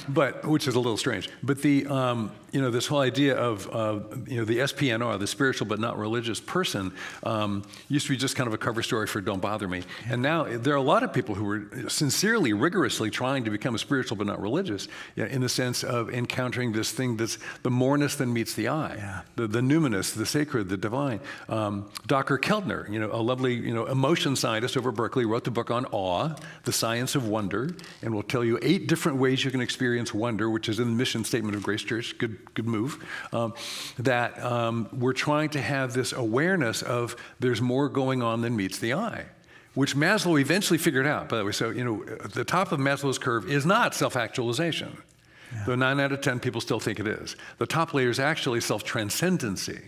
but which is a little strange. But this whole idea of the SPNR, the spiritual but not religious person, used to be just kind of a cover story for Don't Bother Me. And now there are a lot of people who are sincerely, rigorously trying to become a spiritual but not religious, in the sense of encountering this thing that's the moreness that meets the eye, the numinous, the sacred, the divine. Dr. Keltner, a lovely emotion scientist over at Berkeley, wrote the book on awe, the science of wonder, and will tell you 8 different ways you can experience wonder, which is in the mission statement of Grace Church. Good move. That we're trying to have this awareness of there's more going on than meets the eye, which Maslow eventually figured out, by the way. So, the top of Maslow's curve is not self-actualization, though 9 out of 10 people still think it is. The top layer is actually self-transcendency,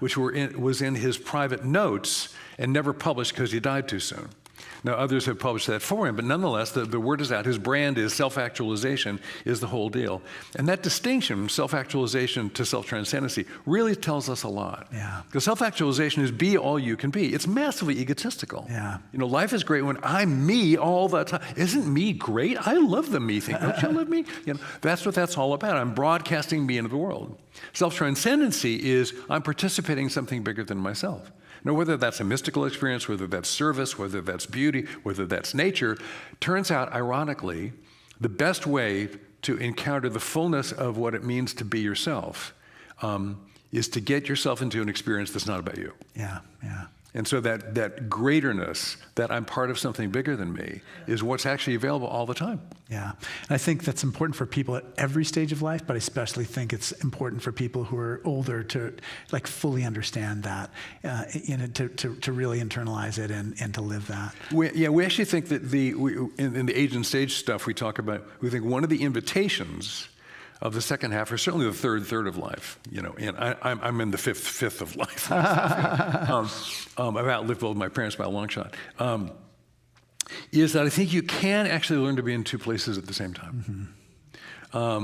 which was in his private notes and never published because he died too soon. Now, others have published that for him, but nonetheless, the word is out. His brand is self-actualization is the whole deal. And that distinction from self-actualization to self-transcendency really tells us a lot. Yeah. Because self-actualization is be all you can be. It's massively egotistical. Yeah. Life is great when I'm me all the time. Isn't me great? I love the me thing. Don't you love me? That's what that's all about. I'm broadcasting me into the world. Self-transcendency is I'm participating in something bigger than myself. Now, whether that's a mystical experience, whether that's service, whether that's beauty, whether that's nature, turns out, ironically, the best way to encounter the fullness of what it means to be yourself is to get yourself into an experience that's not about you. Yeah. And so that greaterness, that I'm part of something bigger than me, is what's actually available all the time. Yeah. And I think that's important for people at every stage of life, but I especially think it's important for people who are older to like fully understand that, to really internalize it and to live that. We actually think that in the age and stage stuff we talk about, we think one of the invitations of the second half, or certainly the third of life, and I'm in the fifth of life. I've outlived both my parents by a long shot. Is that I think you can actually learn to be in two places at the same time. I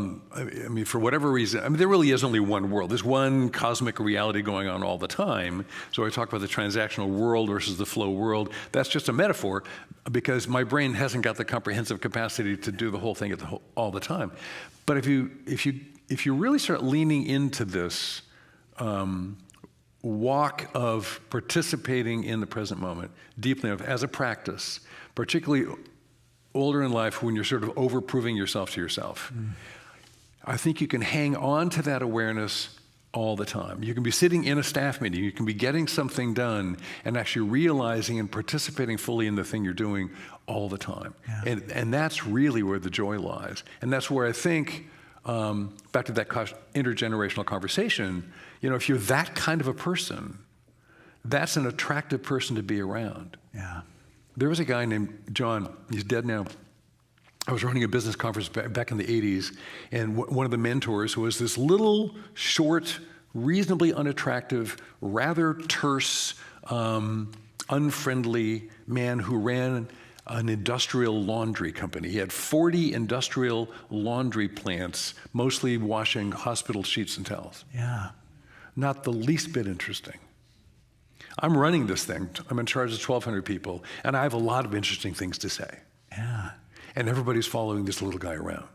mean, for whatever reason, there really is only one world. There's one cosmic reality going on all the time. So I talk about the transactional world versus the flow world. That's just a metaphor because my brain hasn't got the comprehensive capacity to do the whole thing all the time. But if you really start leaning into this walk of participating in the present moment deeply enough as a practice, particularly older in life when you're sort of over-proving yourself to yourself, I think you can hang on to that awareness all the time. You can be sitting in a staff meeting, you can be getting something done and actually realizing and participating fully in the thing you're doing all the time. Yeah. And that's really where the joy lies. And that's where I think, back to that intergenerational conversation, if you're that kind of a person, that's an attractive person to be around. Yeah. There was a guy named John, he's dead now. I was running a business conference back in the 80s, and one of the mentors was this little, short, reasonably unattractive, rather terse, unfriendly man who ran an industrial laundry company. He had 40 industrial laundry plants, mostly washing hospital sheets and towels. Yeah. Not the least bit interesting. I'm running this thing. I'm in charge of 1,200 people, and I have a lot of interesting things to say. Yeah. And everybody's following this little guy around,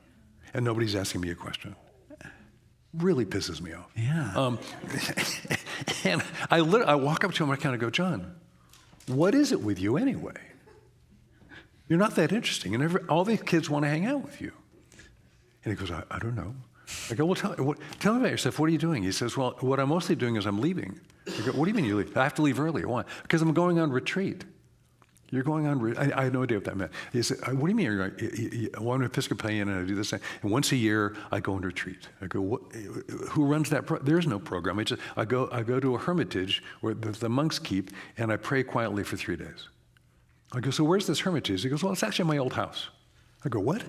and nobody's asking me a question. Really pisses me off. Yeah. And I walk up to him and I kind of go, John, what is it with you anyway? You're not that interesting, and all these kids want to hang out with you. And he goes, I don't know. I go, well, tell me about yourself. What are you doing? He says, well, what I'm mostly doing is I'm leaving. I go, what do you mean you leave? I have to leave early. Why? Because I'm going on retreat. You're going on, I had no idea what that meant. He said, what do you mean you're going? Well, I'm an Episcopalian and I do this thing. And once a year, I go on retreat. I go, who runs that? There's no program. I go to a hermitage where the monks keep, and I pray quietly for 3 days. I go, so where's this hermitage? He goes, well, it's actually my old house. I go, what?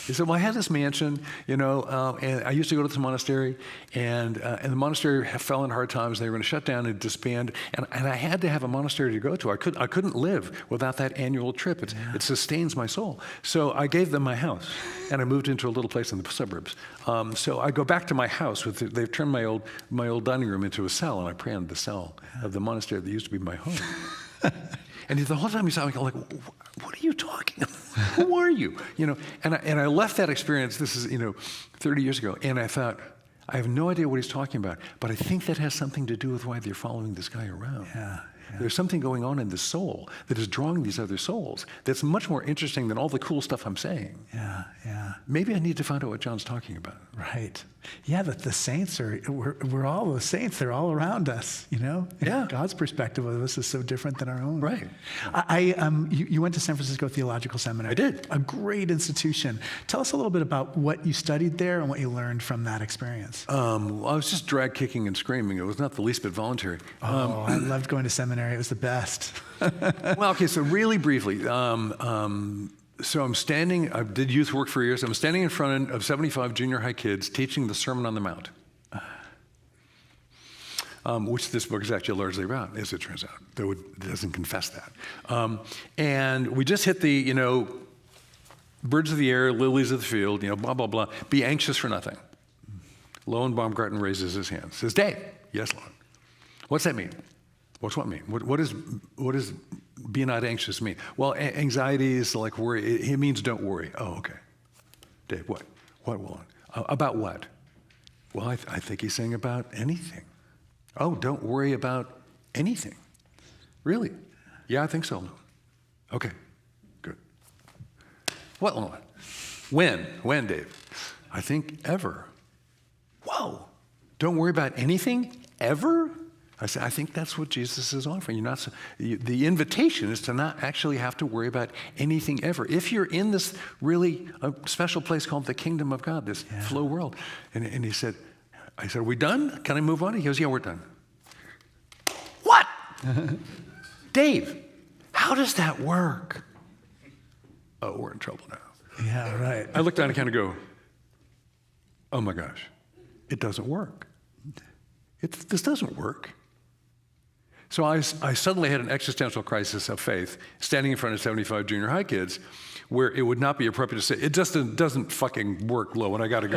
He said, well, I had this mansion, and I used to go to this monastery, and the monastery fell in hard times. They were going to shut down and disband, and I had to have a monastery to go to. I couldn't live without that annual trip. It sustains my soul. So I gave them my house, and I moved into a little place in the suburbs. So I go back to my house. They've turned my old dining room into a cell, and I pray in the cell of the monastery that used to be my home. And the whole time he's like, what are you talking about? Who are you? And I left that experience, this is, 30 years ago, and I thought, I have no idea what he's talking about, but I think that has something to do with why they're following this guy around. Yeah. There's something going on in the soul that is drawing these other souls that's much more interesting than all the cool stuff I'm saying. Yeah. Maybe I need to find out what John's talking about. Right. Yeah, the saints we're all the saints. They're all around us, Yeah. God's perspective of us is so different than our own. Right. You went to San Francisco Theological Seminary. I did. A great institution. Tell us a little bit about what you studied there and what you learned from that experience. I was just drag kicking and screaming. It was not the least bit voluntary. I loved going to seminary. It was the best. Well, okay, so really briefly, so I'm standing, I did youth work for years. I'm standing in front of 75 junior high kids teaching the Sermon on the Mount, which this book is actually largely about, as it turns out, though it doesn't confess that. And we just hit the, birds of the air, lilies of the field, blah, blah, blah. Be anxious for nothing. Loan Baumgarten raises his hand, says, Dave. Yes, Lord. What's that mean? What's what mean? What does be not anxious mean? Well, anxiety is like worry. It means don't worry. Oh, okay. Dave, what? What, Willon? About what? Well, I think he's saying about anything. Oh, don't worry about anything. Really? Yeah, I think so. Okay, good. What, Willon? When? When, Dave? I think ever. Whoa. Don't worry about anything? Ever? I said, I think that's what Jesus is offering. The invitation is to not actually have to worry about anything ever. If you're in this really special place called the kingdom of God, this flow world. And he said, I said, are we done? Can I move on? He goes, yeah, we're done. What? Dave, how does that work? Oh, we're in trouble now. Yeah, right. I looked down and kind of go, oh my gosh, it doesn't work. This doesn't work. So I suddenly had an existential crisis of faith, standing in front of 75 junior high kids, where it would not be appropriate to say, it just doesn't fucking work, Lo, and I got to go.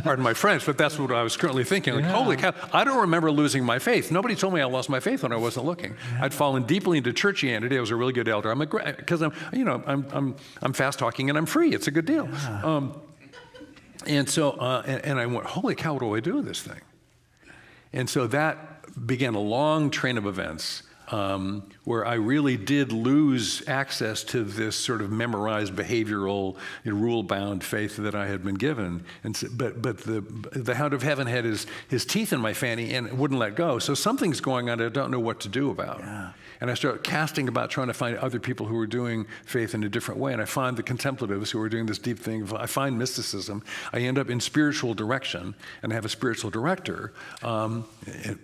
Pardon my French, but that's what I was currently thinking. Like, holy cow, I don't remember losing my faith. Nobody told me I lost my faith when I wasn't looking. I'd fallen deeply into churchianity. I was a really good elder. Because I'm fast talking and I'm free. It's a good deal. And so, and I went, holy cow, what do I do with this thing? And so that began a long train of events where I really did lose access to this sort of memorized behavioral, rule-bound faith that I had been given. But the hound of heaven had his teeth in my fanny and wouldn't let go. So something's going on I don't know what to do about. Yeah. And I started casting about trying to find other people who were doing faith in a different way. And I find the contemplatives who are doing this deep thing. I find mysticism. I end up in spiritual direction and I have a spiritual director. And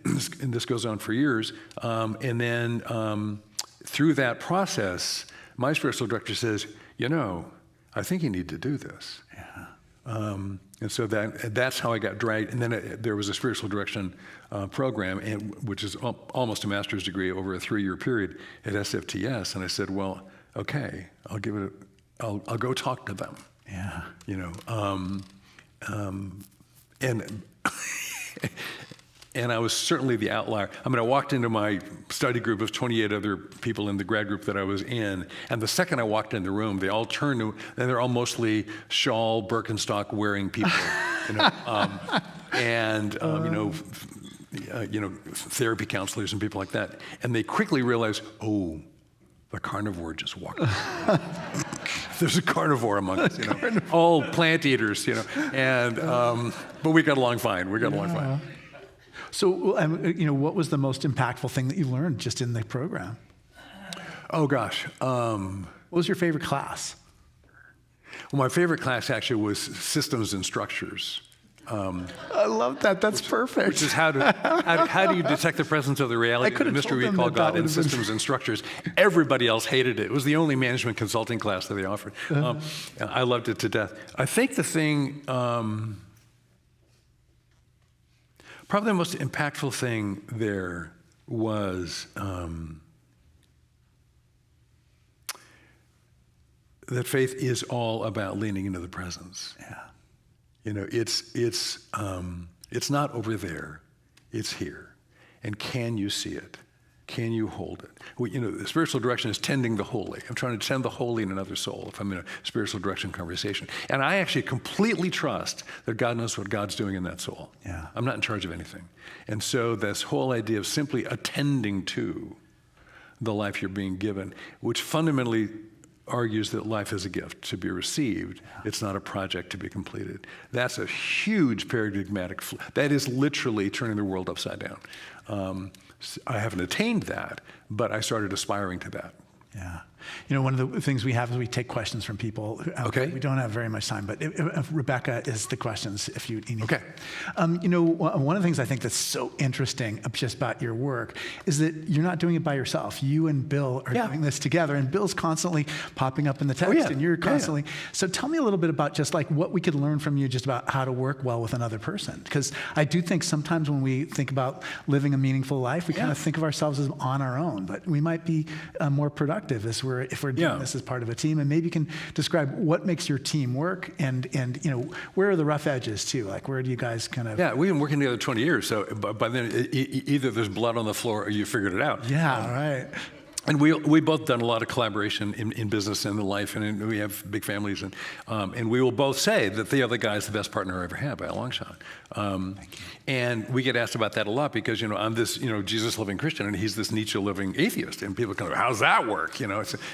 this goes on for years. And then through that process, my spiritual director says, I think you need to do this. Yeah. And so that's how I got dragged. And then there was a spiritual direction program, which is almost a master's degree over a 3-year period at SFTS. And I said, well, okay, I'll go talk to them. Yeah. And I was certainly the outlier. I mean, I walked into my study group of 28 other people in the grad group that I was in, and the second I walked in the room, they all turned to, and they're all mostly shawl, Birkenstock wearing people, therapy counselors and people like that. And they quickly realized, oh, the carnivore just walked. There's a carnivore among us, all plant eaters, and but we got along fine. So, what was the most impactful thing that you learned just in the program? Oh, gosh. What was your favorite class? Well, my favorite class actually was systems and structures. I love that. That's perfect. Which is how do you detect the presence of the reality of the mystery we call God in systems and structures. Everybody else hated it. It was the only management consulting class that they offered. I loved it to death. I think the thing... probably the most impactful thing there was that faith is all about leaning into the presence. Yeah. It's not over there, it's here. And can you see it? Can you hold it? Well, the spiritual direction is tending the holy. I'm trying to tend the holy in another soul if I'm in a spiritual direction conversation. And I actually completely trust that God knows what God's doing in that soul. Yeah. I'm not in charge of anything. And so this whole idea of simply attending to the life you're being given, which fundamentally argues that life is a gift to be received. Yeah. It's not a project to be completed. That's a huge paradigmatic that is literally turning the world upside down. I haven't attained that, but I started aspiring to that. Yeah. One of the things we have is we take questions from people. Okay. We don't have very much time, but if Rebecca is the questions if you need. Okay. One of the things I think that's so interesting just about your work is that you're not doing it by yourself. You and Bill are doing this together, and Bill's constantly popping up in the text, and you're constantly. So tell me a little bit about just like what we could learn from you just about how to work well with another person. Because I do think sometimes when we think about living a meaningful life, we kind of think of ourselves as on our own, but we might be more productive if we're doing this as part of a team. And maybe you can describe what makes your team work and where are the rough edges too? Like where do you guys kind of... Yeah, we've been working together 20 years. So by then either there's blood on the floor or you figured it out. Yeah, right. And we both done a lot of collaboration in business and in life, and we have big families, and we will both say that the other guy is the best partner I ever had by a long shot. And we get asked about that a lot because I'm this Jesus loving Christian and he's this Nietzsche living atheist, and people come, how's that work?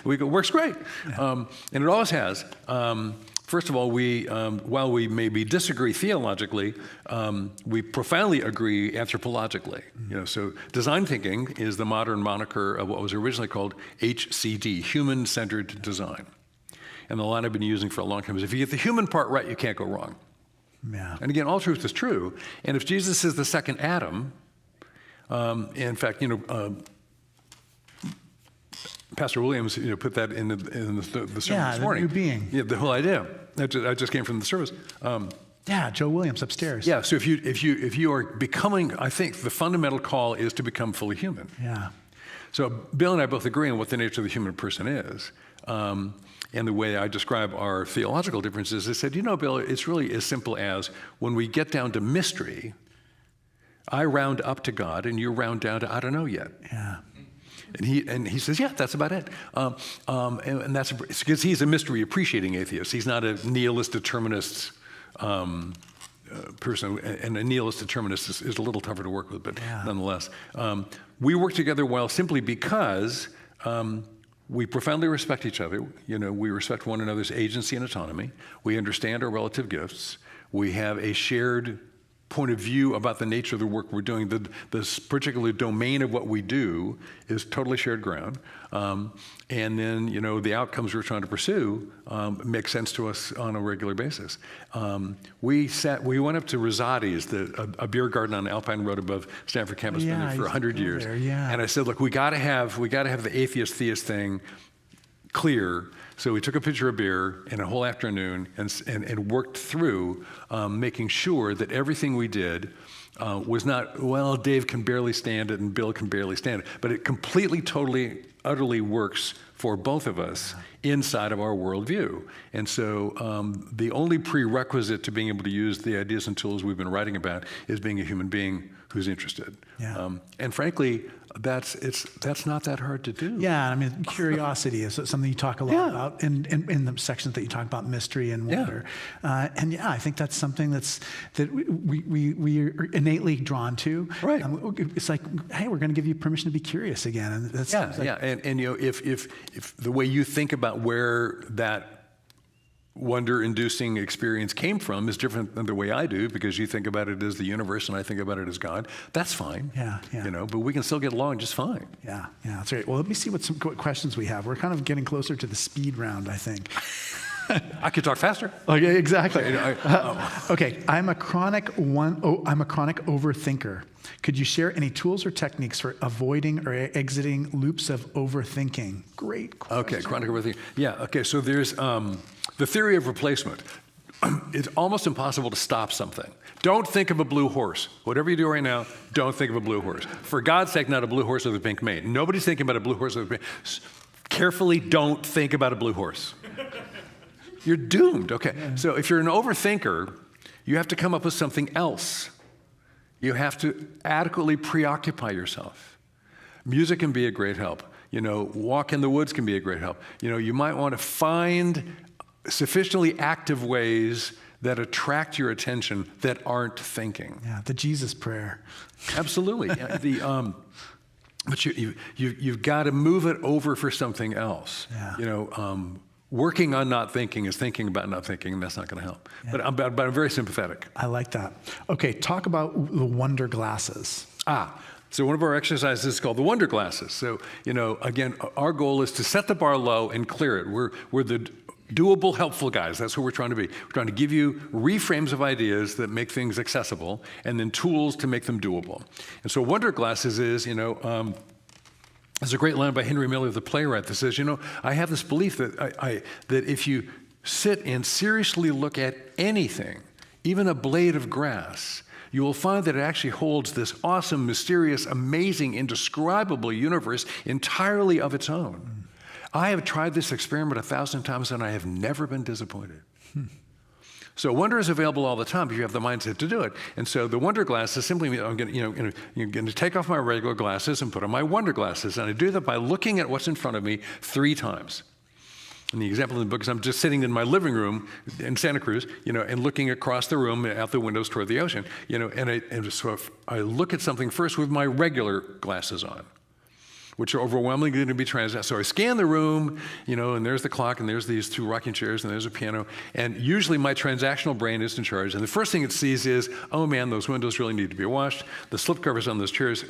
We go, works great, and it always has. First of all, while we maybe disagree theologically, we profoundly agree anthropologically. So design thinking is the modern moniker of what was originally called HCD, human-centered design. And the line I've been using for a long time is, if you get the human part right, you can't go wrong. Yeah. And again, all truth is true. And if Jesus is the second Adam, in fact, Pastor Williams, put that in the sermon this morning. The new being. Yeah, the whole idea. I just came from the service. Joe Williams upstairs. Yeah. So if you are becoming, I think the fundamental call is to become fully human. Yeah. So Bill and I both agree on what the nature of the human person is. And the way I describe our theological differences, I said, Bill, it's really as simple as when we get down to mystery, I round up to God and you round down to I don't know yet. Yeah. And he says, yeah, that's about it. And that's because he's a mystery appreciating atheist. He's not a nihilist determinist person. And a nihilist determinist is a little tougher to work with, but nonetheless. We work together well simply because we profoundly respect each other. We respect one another's agency and autonomy. We understand our relative gifts. We have a shared point of view about the nature of the work we're doing. This particular domain of what we do is totally shared ground. And then, the outcomes we're trying to pursue make sense to us on a regular basis. We went up to Rosati's, a beer garden on Alpine Road above Stanford campus, been there for 100 years. And I said, look, we got to have the atheist-theist thing clear. So we took a pitcher of beer in a whole afternoon and worked through making sure that everything we did was not, well, Dave can barely stand it and Bill can barely stand it, but it completely, totally, utterly works for both of us inside of our worldview. And so the only prerequisite to being able to use the ideas and tools we've been writing about is being a human being who's interested. Yeah. And frankly, that's not that hard to do. Yeah, I mean, curiosity is something you talk a lot about in the sections that you talk about mystery and wonder. And I think that's something that we are innately drawn to. Right. It's like, hey, we're going to give you permission to be curious again. And that's And if the way you think about where that wonder-inducing experience came from is different than the way I do, because you think about it as the universe and I think about it as God. That's fine. But we can still get along just fine. Yeah, that's right. Well, let me see what questions we have. We're kind of getting closer to the speed round, I think. I could talk faster. Okay, exactly. Okay, I'm a chronic overthinker. Could you share any tools or techniques for avoiding or exiting loops of overthinking? Great question. Okay, chronic overthinking. Yeah. Okay. So there's the theory of replacement. It's almost impossible to stop something. Don't think of a blue horse. Whatever you do right now, don't think of a blue horse. For God's sake, not a blue horse with a pink mane. Nobody's thinking about a blue horse with a pink. Carefully, don't think about a blue horse. You're doomed. Okay. So if you're an overthinker, you have to come up with something else. You have to adequately preoccupy yourself. Music can be a great help. Walk in the woods can be a great help. You might want to find sufficiently active ways that attract your attention that aren't thinking. Yeah, the Jesus prayer. Absolutely. But you've got to move it over for something else. Yeah. Working on not thinking is thinking about not thinking, and that's not going to help. Yeah. But I'm very sympathetic. I like that. Okay, talk about the wonder glasses. So one of our exercises is called the wonder glasses. So, again, our goal is to set the bar low and clear it. We're the doable, helpful guys. That's what we're trying to be. We're trying to give you reframes of ideas that make things accessible, and then tools to make them doable. And so wonder glasses is, there's a great line by Henry Miller, the playwright, that says, I have this belief that that if you sit and seriously look at anything, even a blade of grass, you will find that it actually holds this awesome, mysterious, amazing, indescribable universe entirely of its own. I have tried this experiment 1,000 times and I have never been disappointed. So wonder is available all the time if you have the mindset to do it. And so the wonder glasses simply mean I'm going to take off my regular glasses and put on my wonder glasses. And I do that by looking at what's in front of me 3 times. And the example in the book is I'm just sitting in my living room in Santa Cruz, and looking across the room out the windows toward the ocean, and so I look at something first with my regular glasses on. which are overwhelmingly going to be transactional. So I scan the room, and there's the clock, and there's these 2 rocking chairs, and there's a piano, and usually my transactional brain is in charge, and the first thing it sees is, oh man, those windows really need to be washed, the slipcovers on those chairs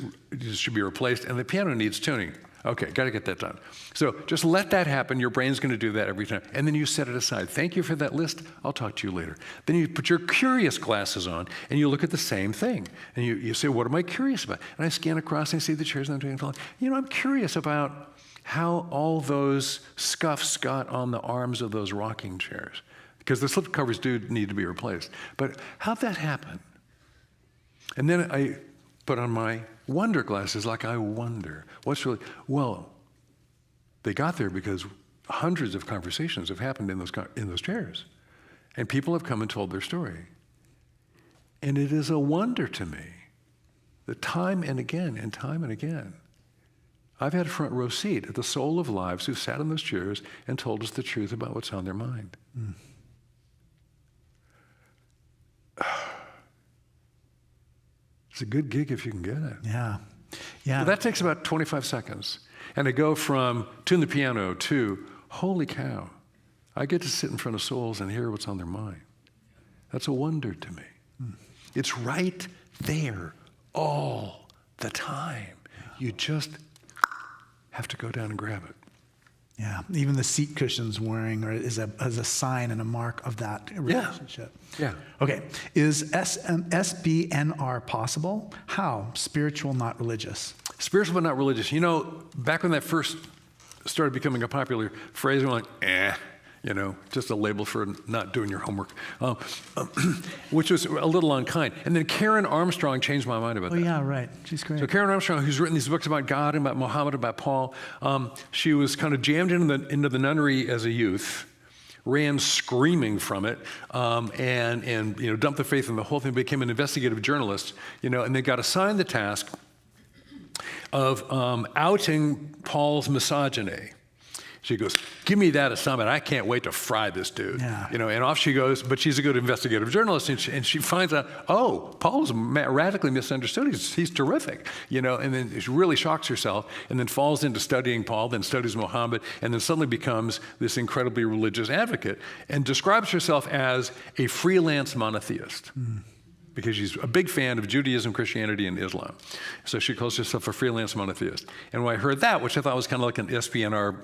should be replaced, and the piano needs tuning. Okay, got to get that done. So just let that happen. Your brain's going to do that every time. And then you set it aside. Thank you for that list. I'll talk to you later. Then you put your curious glasses on, and you look at the same thing. And you say, what am I curious about? And I scan across, and I see the chairs, and I'm doing it. I'm curious about how all those scuffs got on the arms of those rocking chairs. Because the slip covers do need to be replaced. But how'd that happen? And then I put on my wonder glasses, like I wonder. Well, they got there because hundreds of conversations have happened in those chairs. And people have come and told their story. And it is a wonder to me that time and again, I've had a front row seat at the soul of lives who sat in those chairs and told us the truth about what's on their mind. Mm. It's a good gig if you can get it. Yeah. Well, that takes about 25 seconds. And I go from tune the piano to, holy cow, I get to sit in front of souls and hear what's on their mind. That's a wonder to me. Mm. It's right there all the time. You just have to go down and grab it. Yeah, even the seat cushions wearing is a sign and a mark of that relationship. Yeah. Okay, is SBNR possible? How? Spiritual, not religious. Spiritual, but not religious. Back when that first started becoming a popular phrase, we're like, just a label for not doing your homework, which was a little unkind. And then Karen Armstrong changed my mind about that. Oh, yeah, right. She's great. So Karen Armstrong, who's written these books about God and about Muhammad, about Paul, she was kind of jammed into the nunnery as a youth, ran screaming from it, and dumped the faith in the whole thing, became an investigative journalist, and they got assigned the task of outing Paul's misogyny. She goes, give me that assignment. I can't wait to fry this dude. Yeah. And off she goes, but she's a good investigative journalist, and she finds out, oh, Paul's radically misunderstood. He's terrific, and then she really shocks herself, and then falls into studying Paul, then studies Muhammad, and then suddenly becomes this incredibly religious advocate, and describes herself as a freelance monotheist. Mm. Because she's a big fan of Judaism, Christianity, and Islam. So she calls herself a freelance monotheist. And when I heard that, which I thought was kind of like an SPNR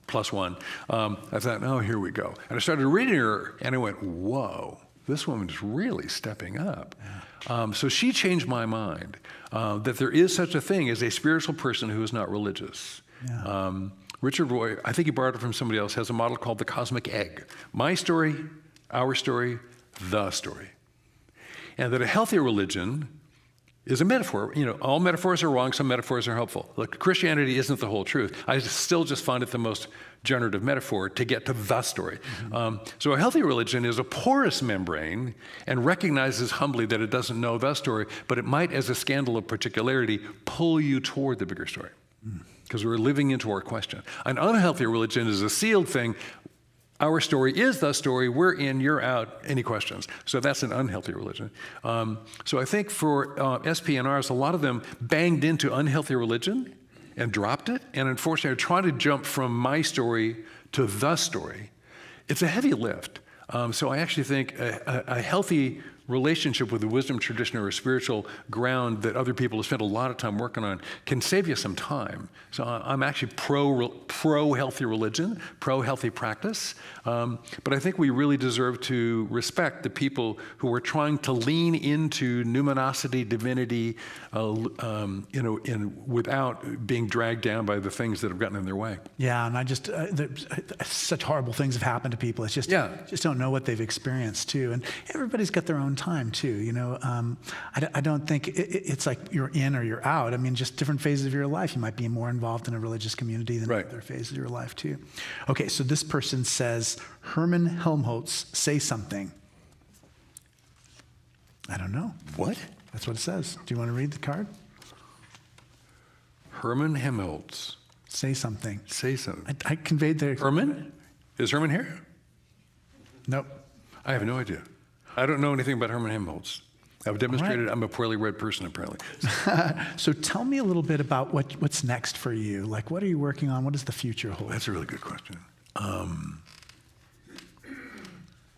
+1, I thought, oh, here we go. And I started reading her, and I went, whoa, this woman's really stepping up. Yeah. So she changed my mind that there is such a thing as a spiritual person who is not religious. Yeah. Richard Roy, I think he borrowed it from somebody else, has a model called the cosmic egg. My story, our story, the story. And that a healthy religion is a metaphor. All metaphors are wrong, some metaphors are helpful. Look, Christianity isn't the whole truth. I still just find it the most generative metaphor to get to the story. Mm-hmm. So a healthy religion is a porous membrane and recognizes humbly that it doesn't know the story, but it might, as a scandal of particularity, pull you toward the bigger story. Because we're living into our question. An unhealthy religion is a sealed thing. Our story is the story. We're in, you're out. Any questions? So that's an unhealthy religion. So I think for SPNRs, a lot of them banged into unhealthy religion and dropped it. And unfortunately, are trying to jump from my story to the story. It's a heavy lift. So I actually think a healthy relationship with the wisdom tradition or a spiritual ground that other people have spent a lot of time working on can save you some time. So I'm actually pro healthy religion, pro healthy practice. But I think we really deserve to respect the people who are trying to lean into numinosity, divinity, without being dragged down by the things that have gotten in their way. Yeah, and I just such horrible things have happened to people. It's just just don't know what they've experienced too, and everybody's got their own time too. I don't think it's like you're in or you're out. I mean, just different phases of your life. You might be more involved in a religious community than other phases of your life too. Okay, so this person says, Herman Helmholtz, say something. I don't know. What? That's what it says. Do you want to read the card? Herman Helmholtz. Say something. Say something. I conveyed the... Herman? Is Herman here? Nope. I have no idea. I don't know anything about Herman Helmholtz. I've demonstrated I'm a poorly read person, apparently. So tell me a little bit about what's next for you. Like, what are you working on? What does the future hold? That's a really good question.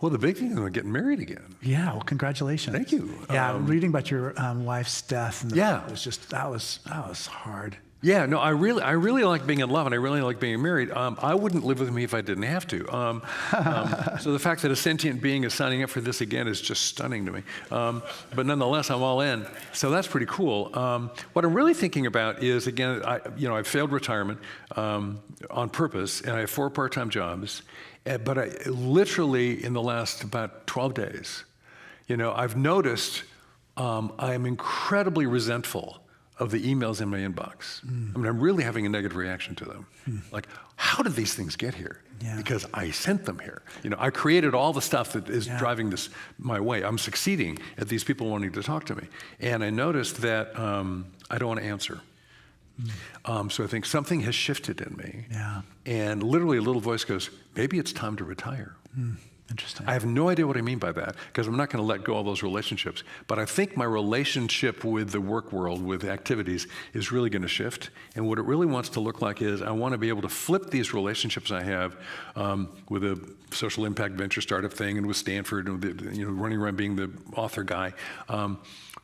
Well, the big thing is I'm getting married again. Yeah, well, congratulations. Thank you. Yeah, I'm reading about your wife's death. And Yeah. It was just, that was hard. Yeah, no, I really like being in love, and I really like being married. I wouldn't live with me if I didn't have to. So the fact that a sentient being is signing up for this again is just stunning to me. But nonetheless, I'm all in. So that's pretty cool. What I'm really thinking about is, again, I failed retirement on purpose, and I have 4 part-time jobs. But I literally, in the last about 12 days, I've noticed I am incredibly resentful of the emails in my inbox. I mean, I'm really having a negative reaction to them. Like, how did these things get here? Yeah. Because I sent them here. I created all the stuff that is driving this my way. I'm succeeding at these people wanting to talk to me. And I noticed that I don't want to answer. So I think something has shifted in me. Yeah. And literally a little voice goes, maybe it's time to retire. Interesting. I have no idea what I mean by that, because I'm not going to let go of those relationships. But I think my relationship with the work world, with activities, is really going to shift. And what it really wants to look like is I want to be able to flip these relationships I have with a social impact venture startup thing and with Stanford and with running around being the author guy.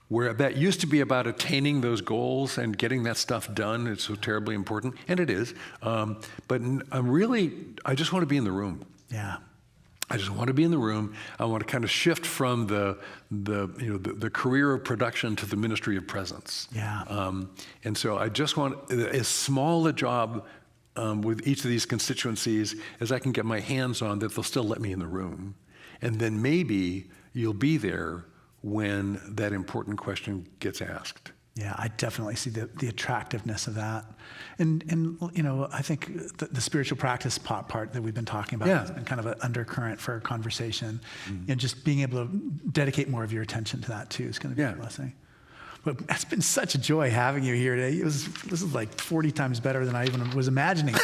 Where that used to be about attaining those goals and getting that stuff done. It's so terribly important, and it is. But I just want to be in the room. Yeah. I just want to be in the room. I want to kind of shift from the career of production to the ministry of presence. Yeah. And so I just want as small a job with each of these constituencies as I can get my hands on, that they'll still let me in the room. And then maybe you'll be there when that important question gets asked. Yeah, I definitely see the attractiveness of that. And I think the spiritual practice part that we've been talking about has been kind of an undercurrent for our conversation. And just being able to dedicate more of your attention to that too is going to be a blessing. But it's been such a joy having you here today. This is like 40 times better than I even was imagining.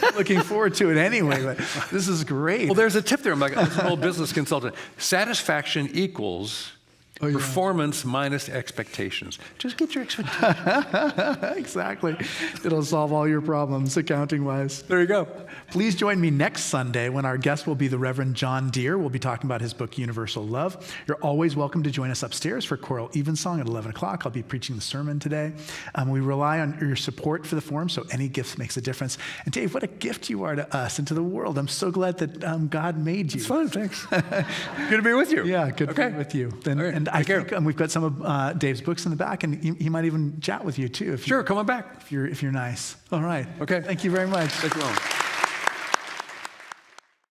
I'm looking forward to it anyway, but this is great. Well, there's a tip there. I'm like, as an old business consultant, satisfaction equals performance minus expectations. Just get your expectations. Exactly. It'll solve all your problems, accounting-wise. There you go. Please join me next Sunday when our guest will be the Reverend John Deere. We'll be talking about his book, Universal Love. You're always welcome to join us upstairs for Choral Evensong at 11 o'clock. I'll be preaching the sermon today. We rely on your support for the forum, so any gift makes a difference. And Dave, what a gift you are to us and to the world. I'm so glad that God made you. It's fun, thanks. Good to be with you. Yeah, good to be with you. And I think we've got some of Dave's books in the back, and he might even chat with you too. Sure, come on back. If you're nice. All right. Okay. Thank you very much. Thank you all.